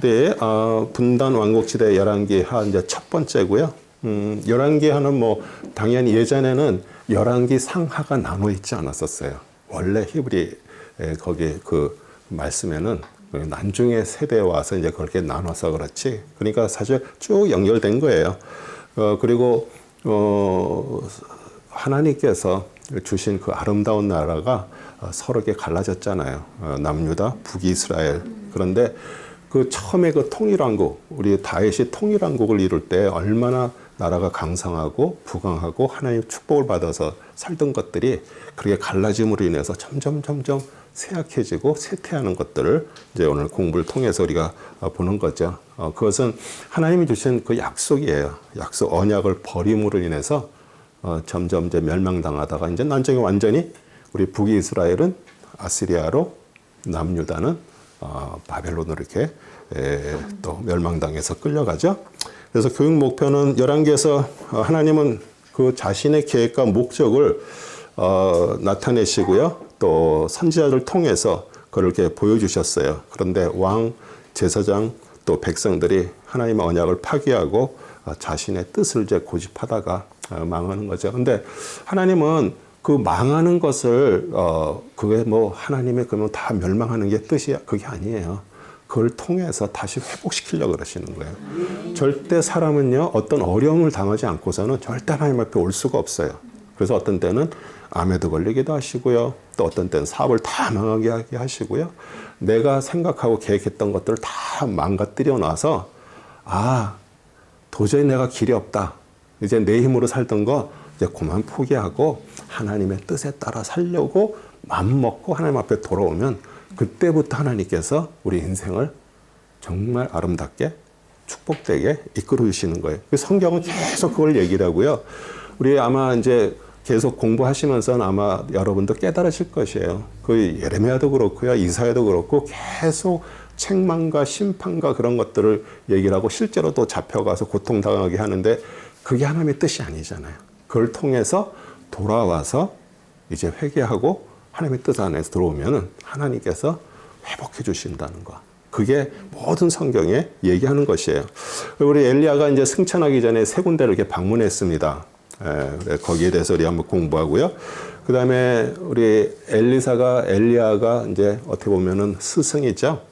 네, 분단 왕국지대 열왕기하 이제 첫 번째고요. 열왕기하는 뭐 당연히 예전에는 열왕기 상하가 나눠 있지 않았었어요. 원래 히브리 거기 그 말씀에는 난중의 세대에 와서 이제 그렇게 나눠서 그렇지. 그러니까 사실 쭉 연결된 거예요. 그리고 하나님께서 주신 그 아름다운 나라가 서로 이렇게 갈라졌잖아요. 남유다, 북이스라엘. 그런데 그 처음에 그 통일왕국, 우리 다윗이 통일왕국을 이룰 때 얼마나 나라가 강성하고 부강하고 하나님의 축복을 받아서 살던 것들이 그렇게 갈라짐으로 인해서 점점 쇠약해지고 쇠퇴하는 것들을 이제 오늘 공부를 통해서 우리가 보는 거죠. 그것은 하나님이 주신 그 약속이에요. 약속 언약을 버림으로 인해서 점점 이제 멸망당하다가 이제 나중에 완전히 우리 북이스라엘은 아시리아로, 남유다는 바벨론으로 이렇게 또 멸망당해서 끌려가죠. 그래서 교육 목표는 열왕기에서 하나님은 그 자신의 계획과 목적을 나타내시고요. 또 선지자를 통해서 그걸 이렇게 보여주셨어요. 그런데 왕, 제사장, 또 백성들이 하나님의 언약을 파기하고 자신의 뜻을 이제 고집하다가 망하는 거죠. 근데 하나님은 그 망하는 것을 그게 뭐 하나님의 그러면 다 멸망하는 게 뜻이 그게 아니에요. 그걸 통해서 다시 회복시키려고 그러시는 거예요. 절대 사람은요, 어떤 어려움을 당하지 않고서는 절대 하나님 앞에 올 수가 없어요. 그래서 어떤 때는 암에도 걸리기도 하시고요. 또 어떤 때는 사업을 다 망하게 하시고요. 내가 생각하고 계획했던 것들을 다 망가뜨려 놔서 도저히 내가 길이 없다. 이제 내 힘으로 살던 거 이제 그만 포기하고 하나님의 뜻에 따라 살려고 맘먹고 하나님 앞에 돌아오면 그때부터 하나님께서 우리 인생을 정말 아름답게 축복되게 이끌어 주시는 거예요. 성경은 계속 그걸 얘기를 하고요. 우리 아마 이제 계속 공부하시면서는 아마 여러분도 깨달으실 것이에요. 그 예레미야도 그렇고요. 이사야도 그렇고 계속 책망과 심판과 그런 것들을 얘기를 하고 실제로 또 잡혀가서 고통당하게 하는데 그게 하나님의 뜻이 아니잖아요. 그걸 통해서 돌아와서 이제 회개하고 하나님의 뜻 안에서 들어오면은 하나님께서 회복해 주신다는 거. 그게 모든 성경에 얘기하는 것이에요. 우리 엘리야가 이제 승천하기 전에 세 군데를 이렇게 방문했습니다. 거기에 대해서 우리 한번 공부하고요. 그 다음에 우리 엘리야가 이제 어떻게 보면은 스승이죠.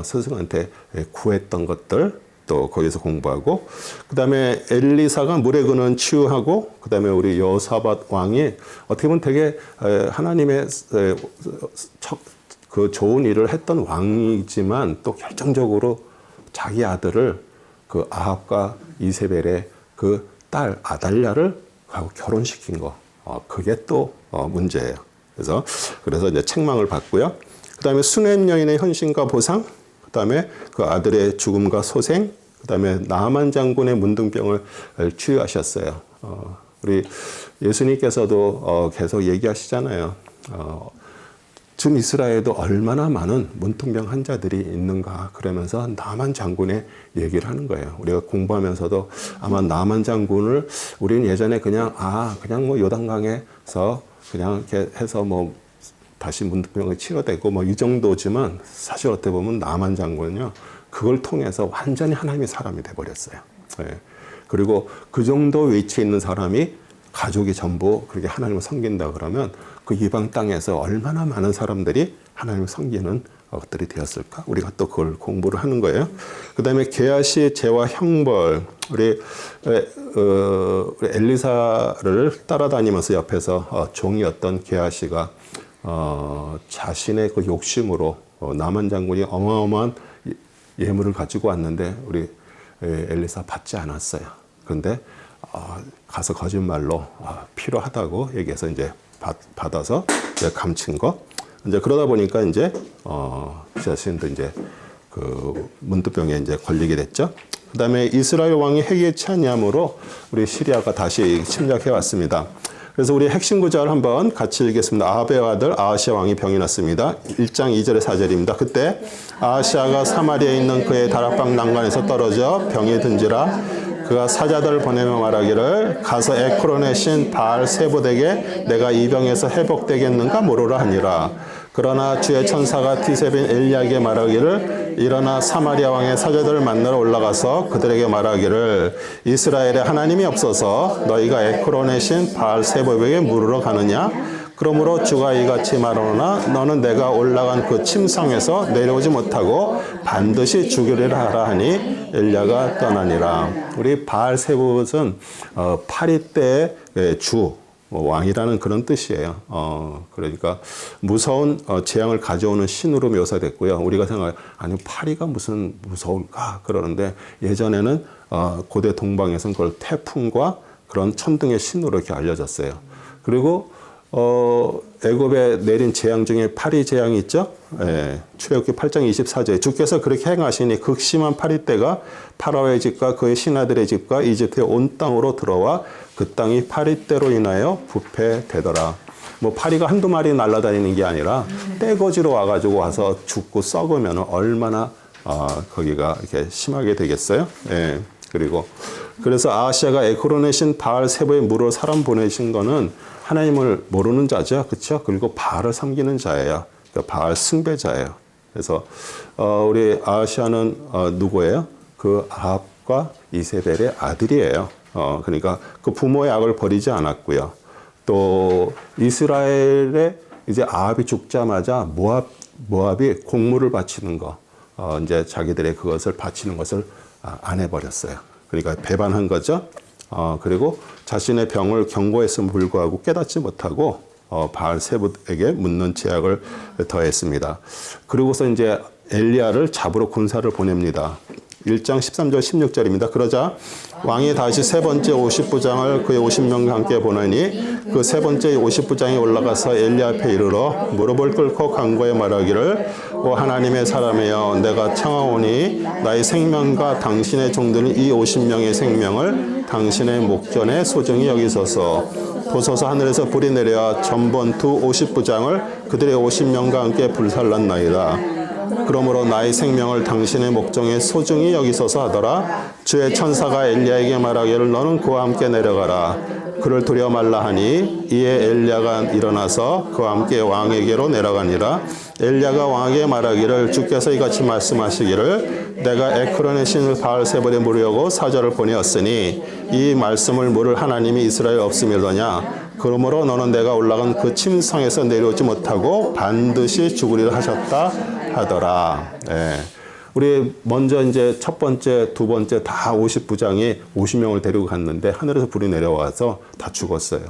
스승한테 구했던 것들 또 거기서 공부하고, 그 다음에 엘리사가 물에 그는 치유하고, 그 다음에 우리 여호사밧 왕이 어떻게 보면 되게 하나님의 그 좋은 일을 했던 왕이지만 또 결정적으로 자기 아들을 그 아합과 이세벨의 그 딸 아달랴를 하고 결혼시킨 거, 그게 또 문제예요. 그래서 이제 책망을 받고요. 그 다음에 수넴 여인의 헌신과 보상, 그 다음에 그 아들의 죽음과 소생, 그 다음에 나만 장군의 문둥병을 치유하셨어요. 우리 예수님께서도 계속 얘기하시잖아요. 지금 이스라엘에도 얼마나 많은 문둥병 환자들이 있는가 그러면서 나만 장군의 얘기를 하는 거예요. 우리가 공부하면서도 아마 나만 장군을 우리는 예전에 그냥 뭐 요단강에서 그냥 이렇게 해서 뭐 다시 문둥병이 치료되고 뭐 이 정도지만 사실 어떻게 보면 나만 장군은요, 그걸 통해서 완전히 하나님의 사람이 돼버렸어요. 그리고 그 정도 위치에 있는 사람이 가족이 전부 그렇게 하나님을 섬긴다 그러면 그 이방 땅에서 얼마나 많은 사람들이 하나님을 섬기는 것들이 되었을까? 우리가 또 그걸 공부를 하는 거예요. 그 다음에 게하시 죄와 형벌. 우리 엘리사를 따라다니면서 옆에서 종이었던 게하시가 자신의 그 욕심으로 나만 장군이 어마어마한 예물을 가지고 왔는데 우리 엘리사 받지 않았어요. 그런데 가서 거짓말로 필요하다고 얘기해서 이제 받아서 이제 감춘 거. 이제 그러다 보니까 이제 자신도 이제 그 문둥병에 이제 걸리게 됐죠. 그다음에 이스라엘 왕이 회개치 아니함으로 우리 시리아가 다시 침략해 왔습니다. 그래서 우리 핵심 구절을 한번 같이 읽겠습니다. 아합의 아들 아하시아 왕이 병이 났습니다. 1장 2절에 4절입니다. 그때 아하시아가 사마리아에 있는 그의 다락방 난간에서 떨어져 병이 든지라 그가 사자들을 보내며 말하기를 가서 에크론의 신 바알 세보덱에 내가 이 병에서 회복되겠는가 물으라 하니라. 그러나 주의 천사가 티셉인 엘리야에게 말하기를 일어나 사마리아 왕의 사자들을 만나러 올라가서 그들에게 말하기를 이스라엘에 하나님이 없어서 너희가 에크론의 신 바알 세보덱에 물으러 가느냐? 그러므로 주가 이같이 말하노라 너는 내가 올라간 그 침상에서 내려오지 못하고 반드시 죽으리라 하라 하니 엘리야가 떠나니라. 우리 바알 세봇은 파리 때의 주 왕이라는 그런 뜻이에요. 그러니까 무서운 재앙을 가져오는 신으로 묘사됐고요. 우리가 생각해 아니 파리가 무슨 무서울까 그러는데 예전에는 고대 동방에서는 그걸 태풍과 그런 천둥의 신으로 이렇게 알려졌어요. 그리고 애굽에 내린 재앙 중에 파리 재앙이 있죠. 예, 출애굽기 8장 24절에 주께서 그렇게 행하시니 극심한 파리 때가 파라오의 집과 그의 신하들의 집과 이집트의 온 땅으로 들어와 그 땅이 파리 때로 인하여 부패되더라. 뭐 파리가 한두 마리 날아다니는 게 아니라 떼거지로 와가지고 와서 죽고 썩으면 얼마나 거기가 이렇게 심하게 되겠어요. 예. 그리고 그래서 아하시아가 에크론의 신 바알 세보에 물어 사람 보내신 거는 하나님을 모르는 자죠, 그렇죠? 그리고 바알을 섬기는 자예요. 그러니까 바알 숭배자예요. 그래서 우리 아하시아는 누구예요? 그 아합과 이세벨의 아들이에요. 그러니까 그 부모의 악을 버리지 않았고요. 또 이스라엘의 이제 아합이 죽자마자 모압이 곡물을 바치는 거, 이제 자기들의 그것을 바치는 것을 안 해버렸어요. 그러니까 배반한 거죠. 그리고 자신의 병을 경고했음을 불구하고 깨닫지 못하고 바알 세봇에게 묻는 제약을 더했습니다. 그리고서 이제 엘리야를 잡으러 군사를 보냅니다. 1장 13절 16절입니다. 그러자 왕이 다시 세 번째 50부장을 그의 50명과 함께 보내니 그 세 번째 50부장이 올라가서 엘리야 앞에 이르러 무릎을 꿇고 간구해 말하기를 오 하나님의 사람이여 내가 청하오니 나의 생명과 당신의 종들은 이 50명의 생명을 당신의 목전에 소중히 여기소서. 보소서 하늘에서 불이 내려 전번두 50부장을 그들의 50명과 함께 불살랐나이다. 그러므로 나의 생명을 당신의 목전에 소중히 여기소서 하더라. 주의 천사가 엘리야에게 말하기를 너는 그와 함께 내려가라. 그를 두려워 말라 하니 이에 엘리야가 일어나서 그와 함께 왕에게로 내려가니라. 엘리야가 왕에게 말하기를 주께서 이같이 말씀하시기를 내가 에크론의 신을 바알 세볼에 물으려고 사자를 보내었으니 이 말씀을 물을 하나님이 이스라엘 없음이더냐. 그러므로 너는 내가 올라간 그 침상에서 내려오지 못하고 반드시 죽으리라 하셨다 하더라. 예. 우리 먼저 이제 첫 번째, 두 번째 다 50부장이 50명을 데리고 갔는데 하늘에서 불이 내려와서 다 죽었어요.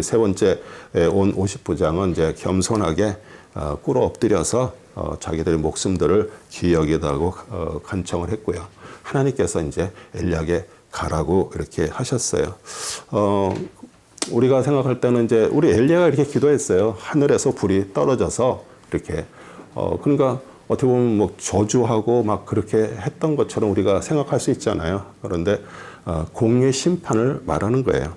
세 번째 온 50부장은 이제 겸손하게 꿇어 엎드려서 자기들의 목숨들을 귀히 여기다고 간청을 했고요. 하나님께서 이제 엘리야에게 가라고 이렇게 하셨어요. 우리가 생각할 때는 이제 우리 엘리야가 이렇게 기도했어요. 하늘에서 불이 떨어져서 이렇게 그러니까 어떻게 보면 뭐 저주하고 막 그렇게 했던 것처럼 우리가 생각할 수 있잖아요. 그런데 공의 심판을 말하는 거예요.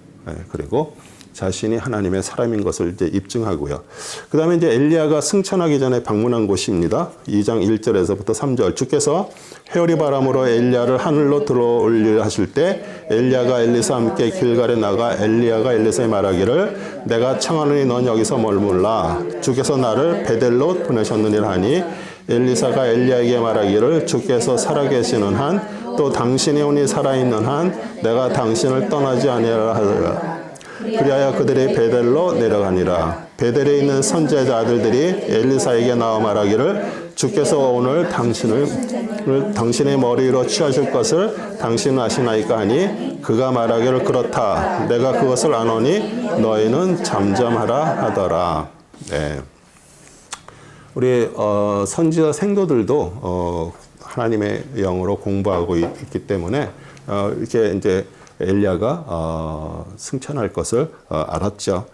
그리고 자신이 하나님의 사람인 것을 이제 입증하고요. 그 다음에 이제 엘리야가 승천하기 전에 방문한 곳입니다. 2장 1절에서부터 3절. 주께서 회오리 바람으로 엘리야를 하늘로 들어올리려 하실 때 엘리야가 엘리사와 함께 길갈에 나가 엘리야가 엘리사에 말하기를 내가 청하노니 넌 여기서 머물라. 주께서 나를 베델로 보내셨느니라 하니 엘리사가 엘리야에게 말하기를 주께서 살아계시는 한 또 당신의 혼이 살아있는 한 내가 당신을 떠나지 아니하라 하더라. 그리하여 그들이 베델로 내려가니라. 베델에 있는 선지자 아들들이 엘리사에게 나와 말하기를 주께서 오늘 당신의 머리 위로 취하실 것을 당신은 아시나이까 하니 그가 말하기를 그렇다. 내가 그것을 아노니 너희는 잠잠하라 하더라. 네. 우리 선지자 생도들도 하나님의 영으로 공부하고 있기 때문에 이렇게 이제 엘리야가 승천할 것을 알았죠.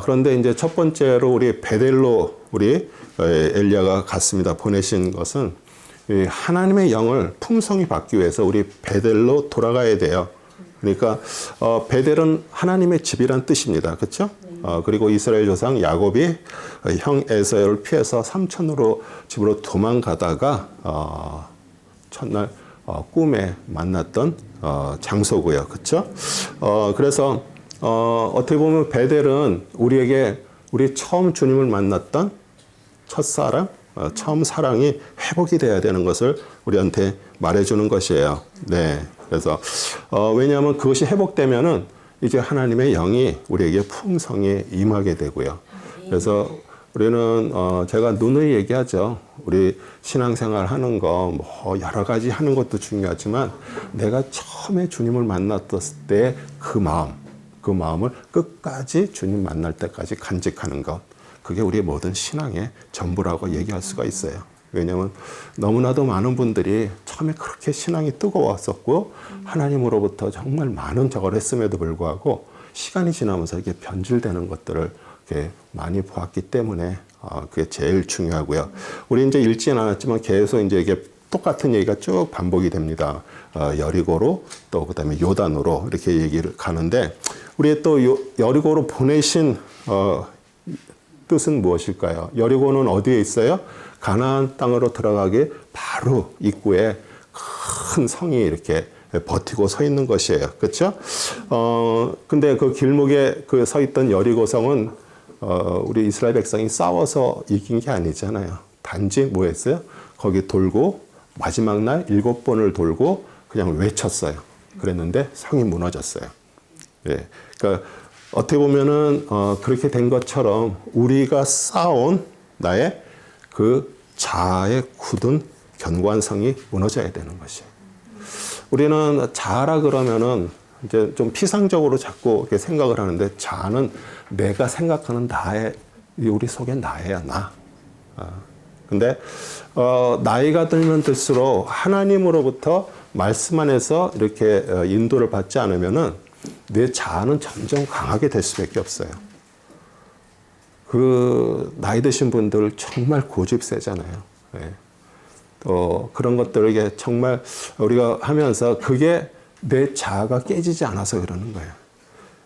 그런데 이제 첫 번째로 우리 베델로 우리 엘리야가 갔습니다. 보내신 것은 하나님의 영을 풍성히 받기 위해서 우리 베델로 돌아가야 돼요. 그러니까 베델은 하나님의 집이란 뜻입니다. 그렇죠? 그리고 이스라엘 조상 야곱이 형 에서를 피해서 삼촌으로 집으로 도망가다가 첫날 꿈에 만났던 장소고요. 그렇죠? 그래서 어떻게 보면 베델은 우리에게 우리 처음 주님을 만났던 첫사랑, 처음 사랑이 회복이 돼야 되는 것을 우리한테 말해주는 것이에요. 네. 그래서 왜냐하면 그것이 회복되면은 이제 하나님의 영이 우리에게 풍성히 임하게 되고요. 그래서 우리는 제가 누누이 얘기하죠. 우리 신앙생활 하는 거 뭐 여러 가지 하는 것도 중요하지만 내가 처음에 주님을 만났을 때 그 마음을 끝까지 주님 만날 때까지 간직하는 것. 그게 우리의 모든 신앙의 전부라고 얘기할 수가 있어요. 왜냐하면 너무나도 많은 분들이 처음에 그렇게 신앙이 뜨거웠었고 하나님으로부터 정말 많은 적을 했음에도 불구하고 시간이 지나면서 이게 변질되는 것들을 이렇게 많이 보았기 때문에 그게 제일 중요하고요. 우리 이제 읽지는 않았지만 계속 이제 이게 똑같은 얘기가 쭉 반복이 됩니다. 여리고로 또 그다음에 요단으로 이렇게 얘기를 가는데 우리 또 여리고로 보내신 뜻은 무엇일까요? 여리고는 어디에 있어요? 가나안 땅으로 들어가기 바로 입구에 큰 성이 이렇게 버티고 서 있는 것이에요. 그렇죠? 근데 그 길목에 그 서 있던 여리고 성은 우리 이스라엘 백성이 싸워서 이긴 게 아니잖아요. 단지 뭐 했어요? 거기 돌고 마지막 날 7번을 돌고 그냥 외쳤어요. 그랬는데 성이 무너졌어요. 예. 그러니까 어떻게 보면은 그렇게 된 것처럼 우리가 쌓아온 나의 그 자아에 굳은 견고한 성이 무너져야 되는 것이에요. 우리는 자아라 그러면은 이제 좀 피상적으로 자꾸 이렇게 생각을 하는데 자아는 내가 생각하는 나의 우리 속에 나예요, 나. 근데 나이가 들면 들수록 하나님으로부터 말씀 안에서 이렇게 인도를 받지 않으면은 내 자아는 점점 강하게 될 수밖에 없어요. 그 나이 드신 분들 정말 고집 세잖아요. 네. 또 그런 것들에게 정말 우리가 하면서 그게 내 자아가 깨지지 않아서 그러는 거예요.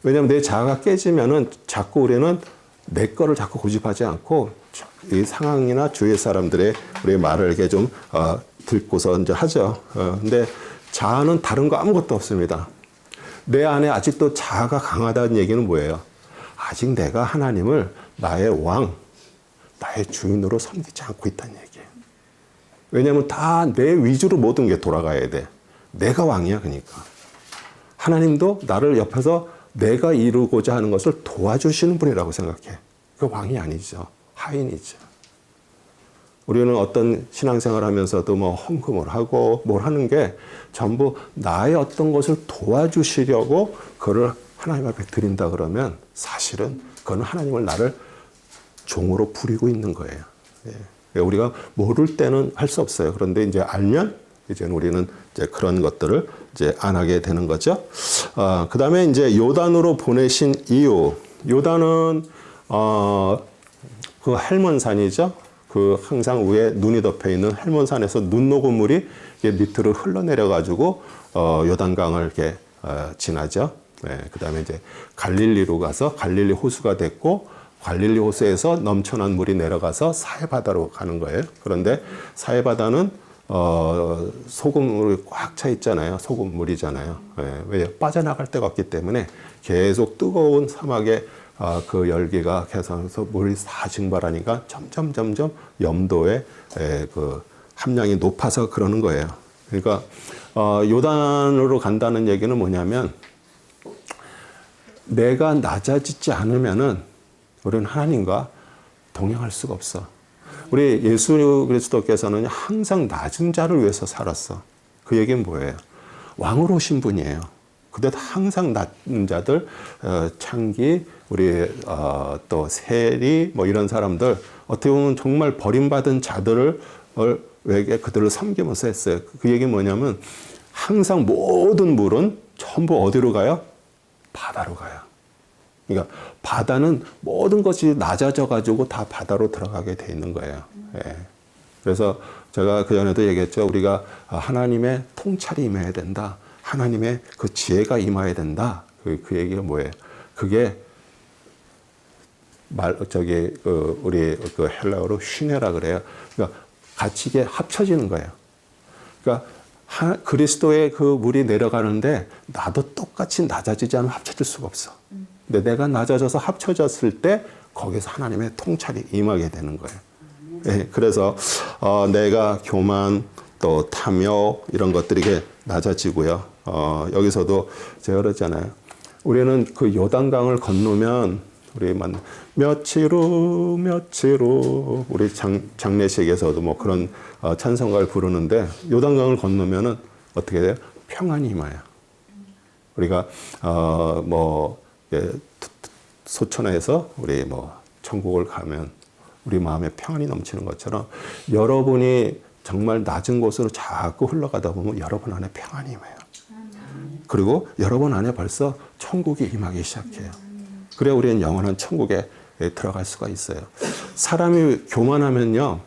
왜냐하면 내 자아가 깨지면은 자꾸 우리는 내 거를 자꾸 고집하지 않고 이 상황이나 주위의 사람들의 우리의 말을 이렇게 좀 듣고서 이제 하죠. 근데 자아는 다른 거 아무것도 없습니다. 내 안에 아직도 자아가 강하다는 얘기는 뭐예요? 아직 내가 하나님을 나의 왕, 나의 주인으로 섬기지 않고 있다는 얘기예요. 왜냐하면 다 내 위주로 모든 게 돌아가야 돼. 내가 왕이야, 그러니까. 하나님도 나를 옆에서 내가 이루고자 하는 것을 도와주시는 분이라고 생각해. 그 왕이 아니죠. 하인이죠. 우리는 어떤 신앙생활 하면서도 뭐 헌금을 하고 뭘 하는 게 전부 나의 어떤 것을 도와주시려고 그걸 하나님 앞에 드린다 그러면 사실은 그건 하나님을 나를 종으로 부리고 있는 거예요. 예. 우리가 모를 때는 할 수 없어요. 그런데 이제 알면 이제는 우리는 이제 그런 것들을 이제 안 하게 되는 거죠. 그 다음에 이제 요단으로 보내신 이유. 요단은 그 헬몬산이죠. 그 항상 위에 눈이 덮여 있는 헬몬산에서 눈 녹은 물이 밑으로 흘러내려 가지고 요단강을 이렇게 지나죠. 네, 그다음에 이제 갈릴리로 가서 갈릴리 호수가 됐고 갈릴리 호수에서 넘쳐난 물이 내려가서 사해바다로 가는 거예요. 그런데 사해바다는 소금으로 꽉 차 있잖아요. 소금물이잖아요. 네, 왜 빠져나갈 데가 없기 때문에 계속 뜨거운 사막에 그 열기가 계속해서 물이 다 증발하니까 점점 염도의 그 함량이 높아서 그러는 거예요. 그러니까 요단으로 간다는 얘기는 뭐냐면 내가 낮아지지 않으면은 우리는 하나님과 동행할 수가 없어. 우리 예수 그리스도께서는 항상 낮은 자를 위해서 살았어. 그 얘기는 뭐예요? 왕으로 오신 분이에요. 근데 항상 낮은 자들, 창기, 우리 또 세리 뭐 이런 사람들 어떻게 보면 정말 버림받은 자들을 에게 그들을 섬기면서 했어요. 그 얘기는 뭐냐면 항상 모든 물은 전부 어디로 가요? 바다로 가요. 그러니까 바다는 모든 것이 낮아져 가지고 다 바다로 들어가게 돼 있는 거예요. 예. 그래서 제가 그전에도 얘기했죠. 우리가 하나님의 통찰이 임해야 된다. 하나님의 그 지혜가 임해야 된다. 그 얘기가 뭐예요? 그게 우리 헬라어로 휘네라 그래요. 그러니까 같이 이게 합쳐지는 거예요. 그러니까 그리스도의 그 물이 내려가는데 나도 똑같이 낮아지지 않으면 합쳐질 수가 없어. 근데 내가 낮아져서 합쳐졌을 때 거기서 하나님의 통찰이 임하게 되는 거예요. 예, 그래서 내가 교만 또 탐욕 이런 것들이 이게 낮아지고요. 여기서도 제가 그러잖아요. 우리는 그 요단강을 건너면 우리 며칠 후 우리 장례식에서도 뭐 그런 찬송가를 부르는데 요단강을 건너면은 어떻게 돼요? 평안이 임해요. 우리가 소천에서 우리 뭐 천국을 가면 우리 마음에 평안이 넘치는 것처럼 여러분이 정말 낮은 곳으로 자꾸 흘러가다 보면 여러분 안에 평안이 임해요. 그리고 여러분 안에 벌써 천국이 임하기 시작해요. 그래야 우리는 영원한 천국에 들어갈 수가 있어요. 사람이 교만하면요.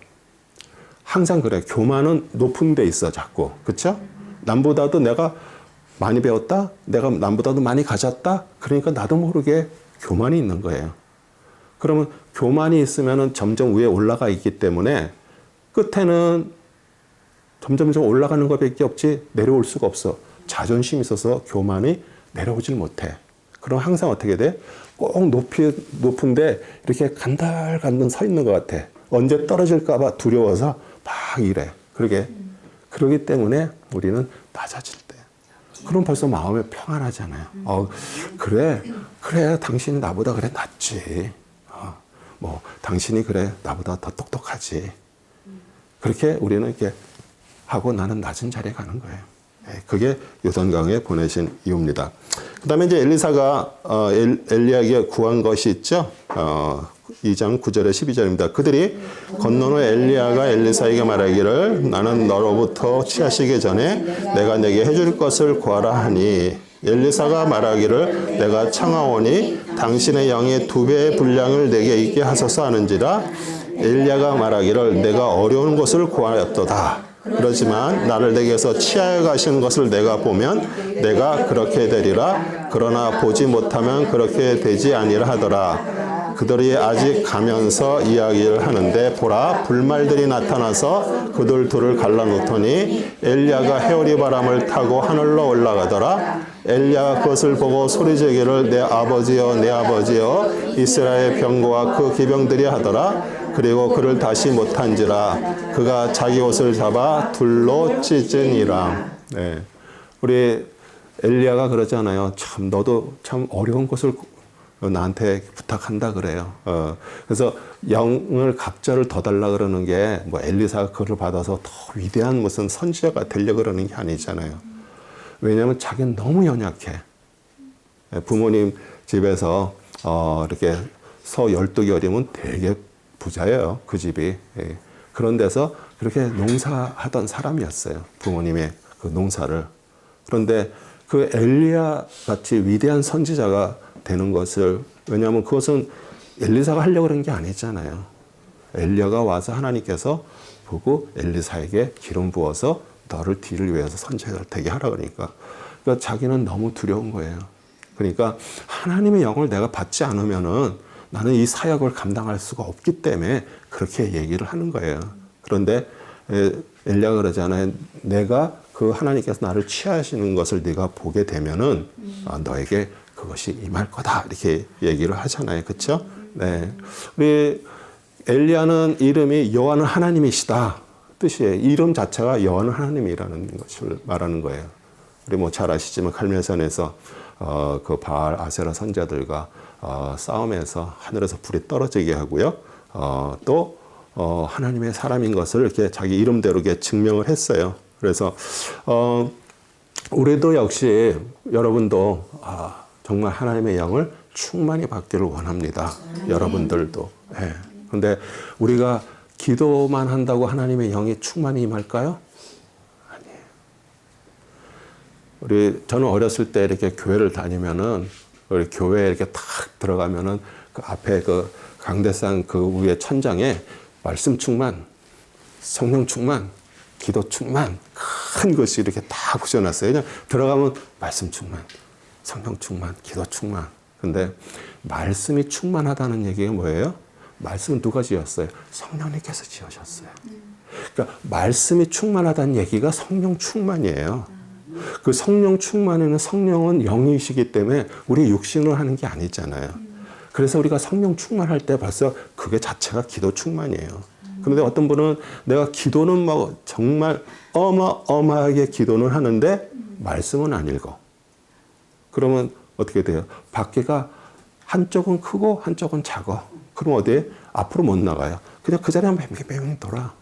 항상 그래. 교만은 높은 데 있어 자꾸. 그렇죠? 남보다도 내가 많이 배웠다. 내가 남보다도 많이 가졌다. 그러니까 나도 모르게 교만이 있는 거예요. 그러면 교만이 있으면 점점 위에 올라가 있기 때문에 끝에는 점점 올라가는 것밖에 없지 내려올 수가 없어. 자존심이 있어서 교만이 내려오질 못해. 그럼 항상 어떻게 돼? 꼭 높은데 이렇게 간달간달 서 있는 것 같아. 언제 떨어질까 봐 두려워서 막 이래. 그러기 때문에 우리는 낮아질 때. 그럼 벌써 마음에 평안하잖아요. 그래, 당신이 나보다 그래 낫지. 당신이 그래 나보다 더 똑똑하지. 그렇게 우리는 이렇게 하고 나는 낮은 자리에 가는 거예요. 그게 요단강에 보내신 이유입니다. 그 다음에 이제 엘리사가 엘리야에게 구한 것이 있죠. 2장 9절에 12절입니다. 그들이 건넌 후 엘리야가 엘리사에게 말하기를 나는 너로부터 취하시기 전에 내가 내게 해줄 것을 구하라 하니 엘리사가 말하기를 내가 청하오니 당신의 양의 2배의 분량을 내게 있게 하소서 하는지라 엘리야가 말하기를 내가 어려운 것을 구하였도다. 그렇지만 나를 내게서 취하여 가시는 것을 내가 보면 내가 그렇게 되리라. 그러나 보지 못하면 그렇게 되지 아니라 하더라. 그들이 아직 가면서 이야기를 하는데 보라 불말들이 나타나서 그들 둘을 갈라놓더니 엘리야가 해오리 바람을 타고 하늘로 올라가더라. 엘리야가 그것을 보고 소리지기를 내 아버지여 내 아버지여 이스라엘 병거와 그 기병들이 하더라. 그리고 그를 다시 못한지라 그가 자기 옷을 잡아 둘로 찢으니라. 네. 우리 엘리야가 그러잖아요. 참 너도 참 어려운 것을 나한테 부탁한다 그래요. 그래서 영을 갑절을 더 달라 그러는 게 뭐 엘리사가 그를 받아서 더 위대한 무슨 선지자가 되려 그러는 게 아니잖아요. 왜냐하면 자기는 너무 연약해. 부모님 집에서 이렇게 서 12개월이면 되게 부자예요. 그 집이. 그런 데서 그렇게 농사하던 사람이었어요. 부모님의 그 농사를. 그런데 그 엘리야 같이 위대한 선지자가 되는 것을 왜냐하면 그것은 엘리사가 하려고 그런 게 아니잖아요. 엘리야가 와서 하나님께서 보고 엘리사에게 기름 부어서 너를 뒤를 위해서 선지자가 되게 하라 그러니까 자기는 너무 두려운 거예요. 그러니까 하나님의 영을 내가 받지 않으면은 나는 이 사역을 감당할 수가 없기 때문에 그렇게 얘기를 하는 거예요. 그런데 엘리야가 그러잖아요. 내가 그 하나님께서 나를 취하시는 것을 네가 보게 되면은 너에게 그것이 임할 거다 이렇게 얘기를 하잖아요. 그렇죠? 네. 우리 엘리야는 이름이 여호와는 하나님이시다 뜻이에요. 이름 자체가 여호와는 하나님이라는 것을 말하는 거예요. 우리 뭐 잘 아시지만 갈멜산에서 그 바알 아세라 선자들과 싸움에서 하늘에서 불이 떨어지게 하고요. 또 하나님의 사람인 것을 이렇게 자기 이름대로 이렇게 증명을 했어요. 그래서 우리도 역시 여러분도 정말 하나님의 영을 충만히 받기를 원합니다. 여러분들도. 네. 그런데 우리가 기도만 한다고 하나님의 영이 충만히 임할까요? 아니에요. 저는 어렸을 때 이렇게 교회를 다니면은 우리 교회에 이렇게 탁 들어가면은 그 앞에 그 강대상 그 위에 천장에 말씀 충만, 성령 충만, 기도 충만 큰 것이 이렇게 다 붙여놨어요. 그냥 들어가면 말씀 충만, 성령 충만, 기도 충만. 근데 말씀이 충만하다는 얘기가 뭐예요? 말씀은 누가 지었어요? 성령님께서 지으셨어요. 그러니까 말씀이 충만하다는 얘기가 성령 충만이에요. 그 성령 충만에는 성령은 영이시기 때문에 우리 육신으로 하는 게 아니잖아요. 그래서 우리가 성령 충만할 때 벌써 그게 자체가 기도 충만이에요. 그런데 어떤 분은 내가 기도는 막 정말 어마어마하게 기도는 하는데 말씀은 안 읽어. 그러면 어떻게 돼요? 밖에가 한쪽은 크고 한쪽은 작아. 그럼 어디에? 앞으로 못 나가요. 그냥 그 자리에 뱅뱅뱅 돌아.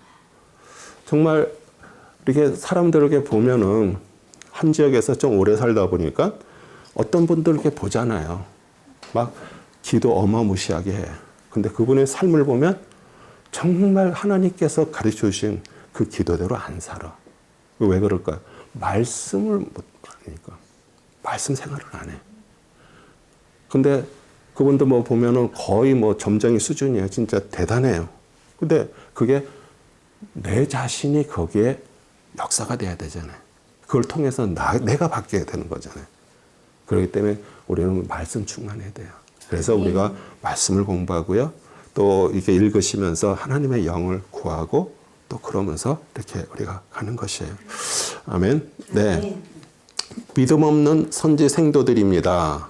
정말 이렇게 사람들에게 보면은 한 지역에서 좀 오래 살다 보니까 어떤 분들 이렇게 보잖아요. 막 기도 어마무시하게 해. 근데 그분의 삶을 보면 정말 하나님께서 가르쳐 주신 그 기도대로 안 살아. 왜 그럴까요? 말씀을 못 하니까. 말씀 생활을 안 해. 근데 그분도 뭐 보면은 거의 뭐 점쟁이 수준이에요. 진짜 대단해요. 근데 그게 내 자신이 거기에 역사가 돼야 되잖아요. 그걸 통해서 내가 바뀌어야 되는 거잖아요. 그렇기 때문에 우리는 말씀 충만해야 돼요. 그래서 우리가 말씀을 공부하고요. 또 이렇게 읽으시면서 하나님의 영을 구하고 또 그러면서 이렇게 우리가 가는 것이에요. 아멘. 네. 믿음 없는 선지 생도들입니다.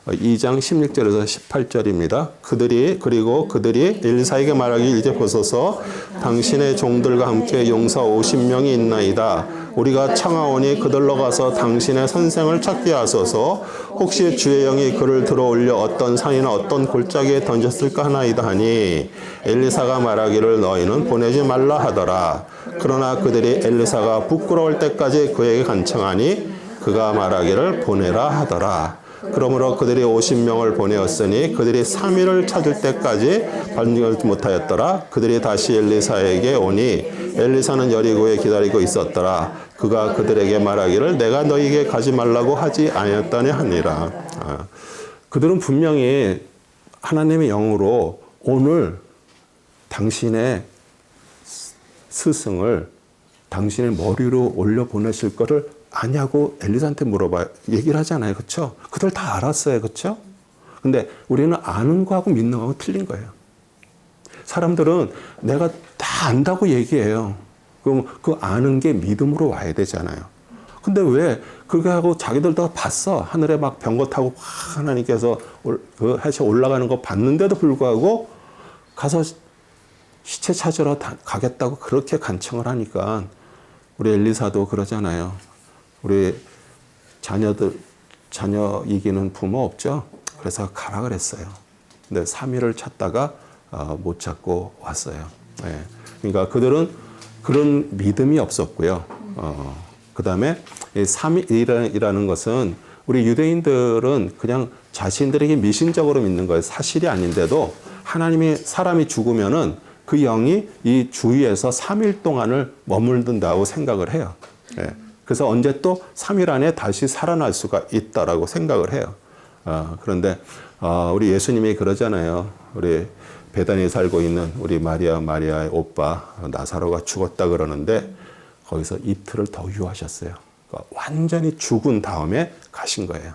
2장 16절에서 18절입니다. 그들이 엘리사에게 말하길 이제 보소서 당신의 종들과 함께 용사 50명이 있나이다. 우리가 청하오니 그들로 가서 당신의 선생을 찾게 하소서. 혹시 주의 영이 그를 들어올려 어떤 산이나 어떤 골짜기에 던졌을까 하나이다 하니 엘리사가 말하기를 너희는 보내지 말라 하더라. 그러나 그들이 엘리사가 부끄러울 때까지 그에게 간청하니 그가 말하기를 보내라 하더라. 그러므로 그들이 50명을 보내었으니 그들이 3일을 찾을 때까지 반응하지 못하였더라. 그들이 다시 엘리사에게 오니 엘리사는 여리고에 기다리고 있었더라. 그가 그들에게 말하기를 내가 너희에게 가지 말라고 하지 아니었다니 하니라. 그들은 분명히 하나님의 영으로 오늘 당신의 스승을 당신의 머리로 올려 보내실 거를 아냐고 엘리사한테 물어봐요. 얘기를 하잖아요. 그렇죠? 그들 다 알았어요. 그렇죠? 근데 우리는 아는 거하고 믿는 거하고 틀린 거예요. 사람들은 내가 다 안다고 얘기해요. 그럼 그 아는 게 믿음으로 와야 되잖아요. 근데 왜 그렇게 하고 자기들도 봤어. 하늘에 막 병거 타고 막 하나님께서 그 해서 올라가는 거 봤는데도 불구하고 가서 시체 찾으러 가겠다고 그렇게 간청을 하니까 우리 엘리사도 그러잖아요. 우리 자녀 이기는 부모 없죠? 그래서 가라 그랬어요. 근데 3일을 찾다가 못 찾고 왔어요. 네. 그러니까 그들은 그런 믿음이 없었고요. 그 다음에 3일이라는 것은 우리 유대인들은 그냥 자신들에게 미신적으로 믿는 거예요. 사실이 아닌데도 하나님이 사람이 죽으면은 그 영이 이 주위에서 3일 동안을 머물든다고 생각을 해요. 네. 그래서 언제 또 3일 안에 다시 살아날 수가 있다라고 생각을 해요. 그런데 우리 예수님이 그러잖아요. 우리 베다니에 살고 있는 우리 마리아의 오빠 나사로가 죽었다 그러는데 거기서 이틀을 더 유하셨어요. 그러니까 완전히 죽은 다음에 가신 거예요.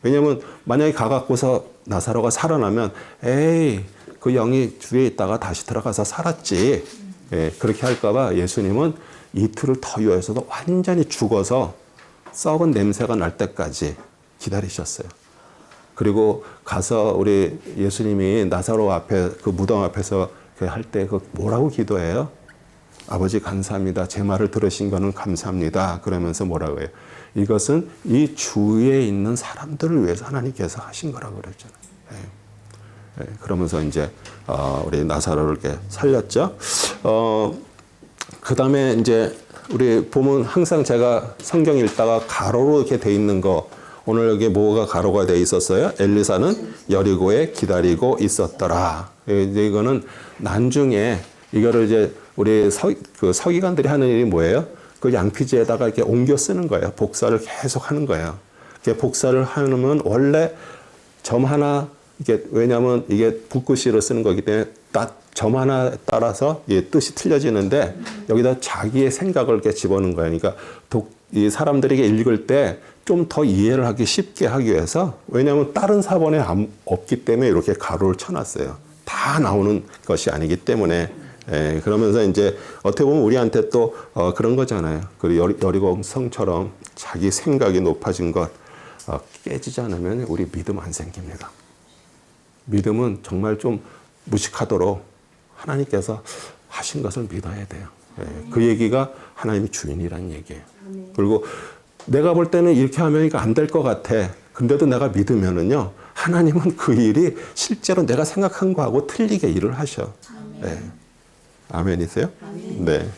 왜냐하면 만약에 가갖고서 나사로가 살아나면 에이 그 영이 주위에 있다가 다시 들어가서 살았지. 예, 그렇게 할까봐 예수님은 이틀을 더 유하셔서 완전히 죽어서 썩은 냄새가 날 때까지 기다리셨어요. 그리고 가서 우리 예수님이 나사로 앞에 그 무덤 앞에서 할 때 그 뭐라고 기도해요? 아버지 감사합니다. 제 말을 들으신 거는 감사합니다. 그러면서 뭐라고 해요? 이것은 이 주위에 있는 사람들을 위해서 하나님께서 하신 거라고 그랬잖아요. 예. 그러면서 이제 우리 나사로를 이렇게 살렸죠. 그 다음에 이제 우리 보면 항상 제가 성경 읽다가 가로로 이렇게 돼 있는 거 오늘 여기 뭐가 가로가 돼 있었어요? 엘리사는 여리고에 기다리고 있었더라. 이거는 난중에 이거를 이제 우리 서기관들이 하는 일이 뭐예요? 그 양피지에다가 이렇게 옮겨 쓰는 거예요. 복사를 계속 하는 거예요. 이렇게 복사를 하면 원래 점 하나 이게 왜냐하면 이게 붓글씨로 쓰는 거기 때문에 점 하나 따라서 뜻이 틀려지는데 여기다 자기의 생각을 이렇게 집어넣는 거예요. 그러니까 이 사람들에게 읽을 때 좀 더 이해를 하기 쉽게 하기 위해서 왜냐하면 다른 사본에 없기 때문에 이렇게 가로를 쳐놨어요. 다 나오는 것이 아니기 때문에 예, 그러면서 이제 어떻게 보면 우리한테 또 그런 거잖아요. 그 여리고 성처럼 자기 생각이 높아진 것 깨지지 않으면 우리 믿음 안 생깁니다. 믿음은 정말 좀 무식하도록 하나님께서 하신 것을 믿어야 돼요. 예, 그 얘기가 하나님이 주인이라는 얘기예요. 그리고 내가 볼 때는 이렇게 하면 이거 안 될 것 같아. 근데도 내가 믿으면은요, 하나님은 그 일이 실제로 내가 생각한 거하고 틀리게 일을 하셔. 네. 아멘이세요? 네.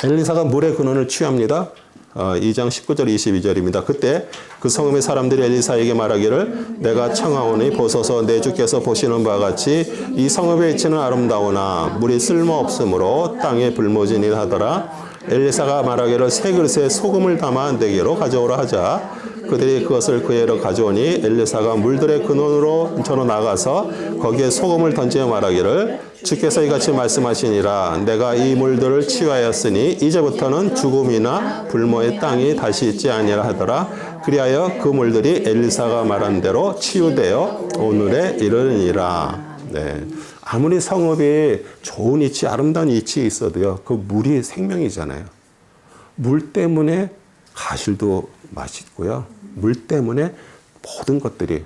엘리사가 물의 근원을 취합니다. 2장 19절 22절입니다. 그때 그 성읍의 사람들이 엘리사에게 말하기를 내가 청하오니 보소서 내 주께서 보시는 바와 같이 이 성읍의 이치는 아름다우나 물이 쓸모없으므로 땅에 불모진이 하더라. 엘리사가 말하기를 세 그릇에 소금을 담아 내게로 가져오라 하자. 그들이 그것을 그에로 가져오니 엘리사가 물들의 근원으로 저로 나가서 거기에 소금을 던지며 말하기를 주께서 이같이 말씀하시니라 내가 이 물들을 치유하였으니 이제부터는 죽음이나 불모의 땅이 다시 있지 아니라 하더라. 그리하여 그 물들이 엘리사가 말한 대로 치유되어 오늘에 이르니라. 네. 아무리 성읍이 좋은 위치, 아름다운 위치에 있어도요, 그 물이 생명이잖아요. 물 때문에 가실도 맛있고요. 물 때문에 모든 것들이.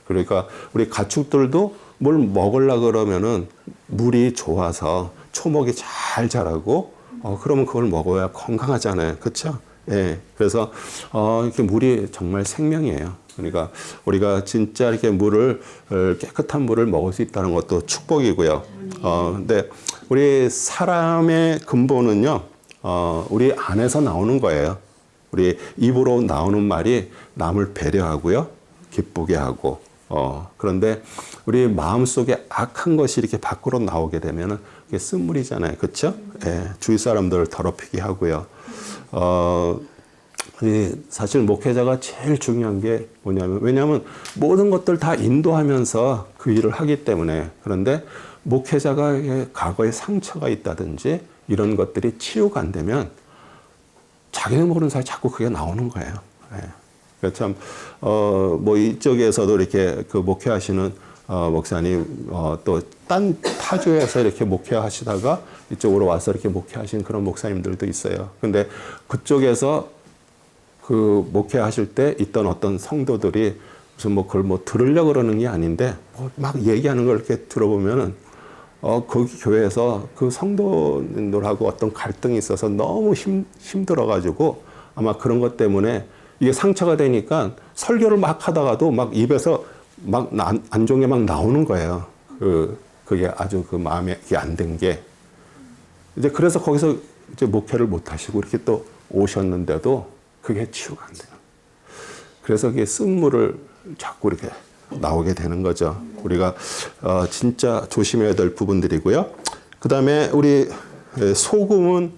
그러니까 우리 가축들도 뭘 먹으려고 그러면은 물이 좋아서 초목이 잘 자라고, 그러면 그걸 먹어야 건강하잖아요. 그렇죠? 예. 그래서 이렇게 물이 정말 생명이에요. 그러니까 우리가 진짜 이렇게 깨끗한 물을 먹을 수 있다는 것도 축복이고요. 근데 우리 사람의 근본은요, 우리 안에서 나오는 거예요. 우리 입으로 나오는 말이 남을 배려하고요, 기쁘게 하고, 그런데 우리 마음속에 악한 것이 이렇게 밖으로 나오게 되면은 그게 쓴물이잖아요. 그렇죠? 예, 주위 사람들을 더럽히게 하고요. 사실 목회자가 제일 중요한 게 뭐냐면, 왜냐하면 모든 것들 다 인도하면서 그 일을 하기 때문에. 그런데 목회자가 과거에 상처가 있다든지 이런 것들이 치유가 안 되면 자기는 모르는 사이 자꾸 그게 나오는 거예요. 예. 참, 뭐 이쪽에서도 이렇게 그 목회하시는 목사님, 또 딴 타주에서 이렇게 목회하시다가 이쪽으로 와서 이렇게 목회하신 그런 목사님들도 있어요. 근데 그쪽에서 그 목회하실 때 있던 어떤 성도들이 무슨 뭐 그걸 뭐 들으려고 그러는 게 아닌데 막 얘기하는 걸 이렇게 들어보면은 거기 교회에서 그 성도님들하고 어떤 갈등이 있어서 너무 힘들어가지고 아마 그런 것 때문에 이게 상처가 되니까 설교를 막 하다가도 막 입에서 막 안종에 막 나오는 거예요. 그게 아주 그 마음에 안 든 게. 이제 그래서 거기서 이제 목회를 못 하시고 이렇게 또 오셨는데도 그게 치유가 안 돼요. 그래서 그게 쓴물을 자꾸 이렇게 나오게 되는 거죠. 우리가 진짜 조심해야 될 부분들이고요. 그 다음에 우리 소금은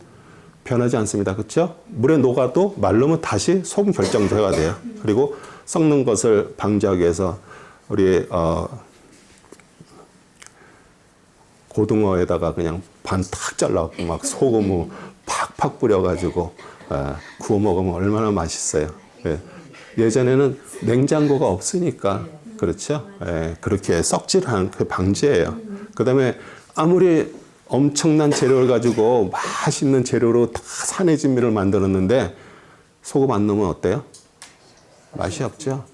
변하지 않습니다. 그렇죠? 물에 녹아도 마르면 다시 소금 결정체가 돼요. 그리고 썩는 것을 방지하기 위해서 우리 고등어에다가 그냥 반 탁 잘라갖고 막 소금을 팍팍 뿌려가지고 구워 먹으면 얼마나 맛있어요. 예전에는 냉장고가 없으니까 그렇죠. 그렇게 썩질 않은 그 방지예요. 그 다음에 아무리 엄청난 재료를 가지고 맛있는 재료로 다 산의 진미를 만들었는데 소금 안 넣으면 어때요? 맛이 없죠.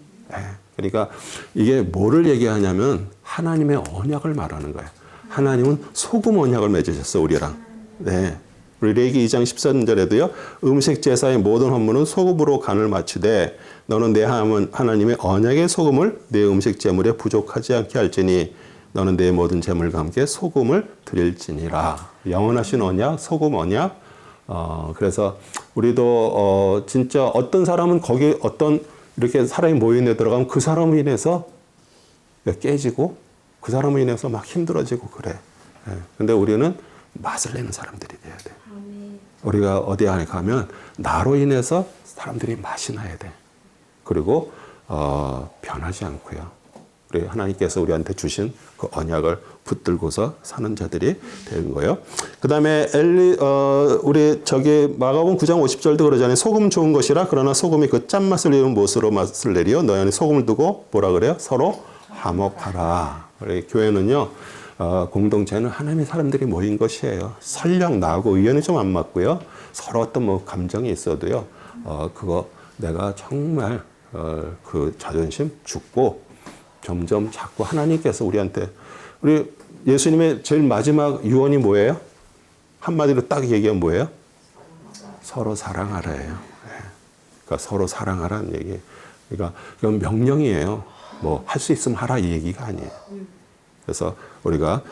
그러니까 이게 뭐를 얘기하냐면 하나님의 언약을 말하는 거예요. 하나님은 소금 언약을 맺으셨어 우리랑. 네. 우리 레위기 2장 13절에도요. 음식 제사의 모든 헌물은 소금으로 간을 맞추되 너는 내 하나님의 언약의 소금을 내 음식 제물에 부족하지 않게 할지니 너는 내 모든 제물과 함께 소금을 드릴지니라. 영원하신 언약, 소금 언약. 그래서 우리도 진짜 어떤 사람은 거기 어떤 이렇게 사람이 모임에 들어가면 그 사람으로 인해서 깨지고 그 사람으로 인해서 막 힘들어지고 그래. 근데 우리는 맛을 내는 사람들이 돼야 돼. 우리가 어디 안에 가면 나로 인해서 사람들이 맛이 나야 돼. 그리고 변하지 않고요. 우리 하나님께서 우리한테 주신 그 언약을 붙들고서 사는 자들이 되는 거예요. 그 다음에 우리 마가복음 9장 50절도 그러잖아요. 소금 좋은 것이라 그러나 소금이 그 짠맛을 이룬 못으로 맛을 내리어 너희 안에 소금을 두고 뭐라 그래요? 서로 화목하라. 우리 교회는요, 공동체는 하나님의 사람들이 모인 것이에요. 설령 나하고 의견이 좀 안 맞고요. 서로 어떤 뭐 감정이 있어도요. 그거 내가 정말 그 자존심 죽고 점점 자꾸 하나님께서 우리 예수님의 제일 마지막 유언이 뭐예요? 한마디로 딱 얘기하면 뭐예요? 서로 사랑하라예요. 그러니까 서로 사랑하라는 얘기. 그러니까 이건 명령이에요. 뭐 할 수 있으면 하라 이 얘기가 아니에요. 그래서 우리가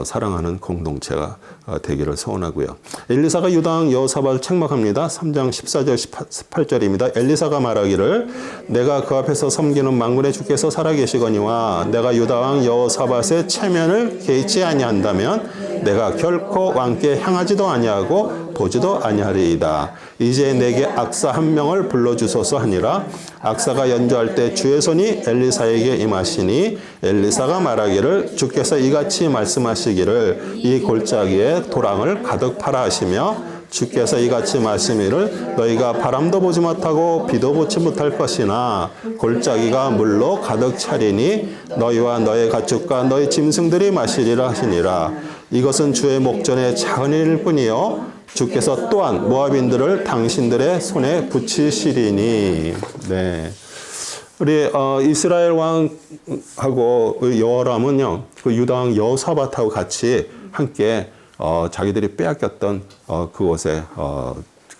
사랑하는 공동체가 되기를 소원하고요. 엘리사가 유다왕 여호사밧을 책망합니다. 3장 14절 18절입니다. 엘리사가 말하기를 내가 그 앞에서 섬기는 만군의 주께서 살아계시거니와 내가 유다왕 여호사밧의 체면을 개의치 아니한다면 내가 결코 왕께 향하지도 아니하고 보지도 아니하리이다. 이제 내게 악사 한 명을 불러주소서 하니라. 악사가 연주할 때 주의 손이 엘리사에게 임하시니 엘리사가 말하기를 주께서 이같이 말씀하시기를 이 골짜기에 도랑을 가득 팔아 하시며 주께서 이같이 말씀이를 너희가 바람도 보지 못하고 비도 보지 못할 것이나 골짜기가 물로 가득 차리니 너희와 너의 가축과 너희 짐승들이 마시리라 하시니라. 이것은 주의 목전의 작은 일일 뿐이요 주께서 또한 모압인들을 당신들의 손에 붙이시리니. 네. 우리 이스라엘 왕하고 여호람은요, 그 유다 왕 여호사밧하고 같이 함께 자기들이 빼앗겼던 그곳에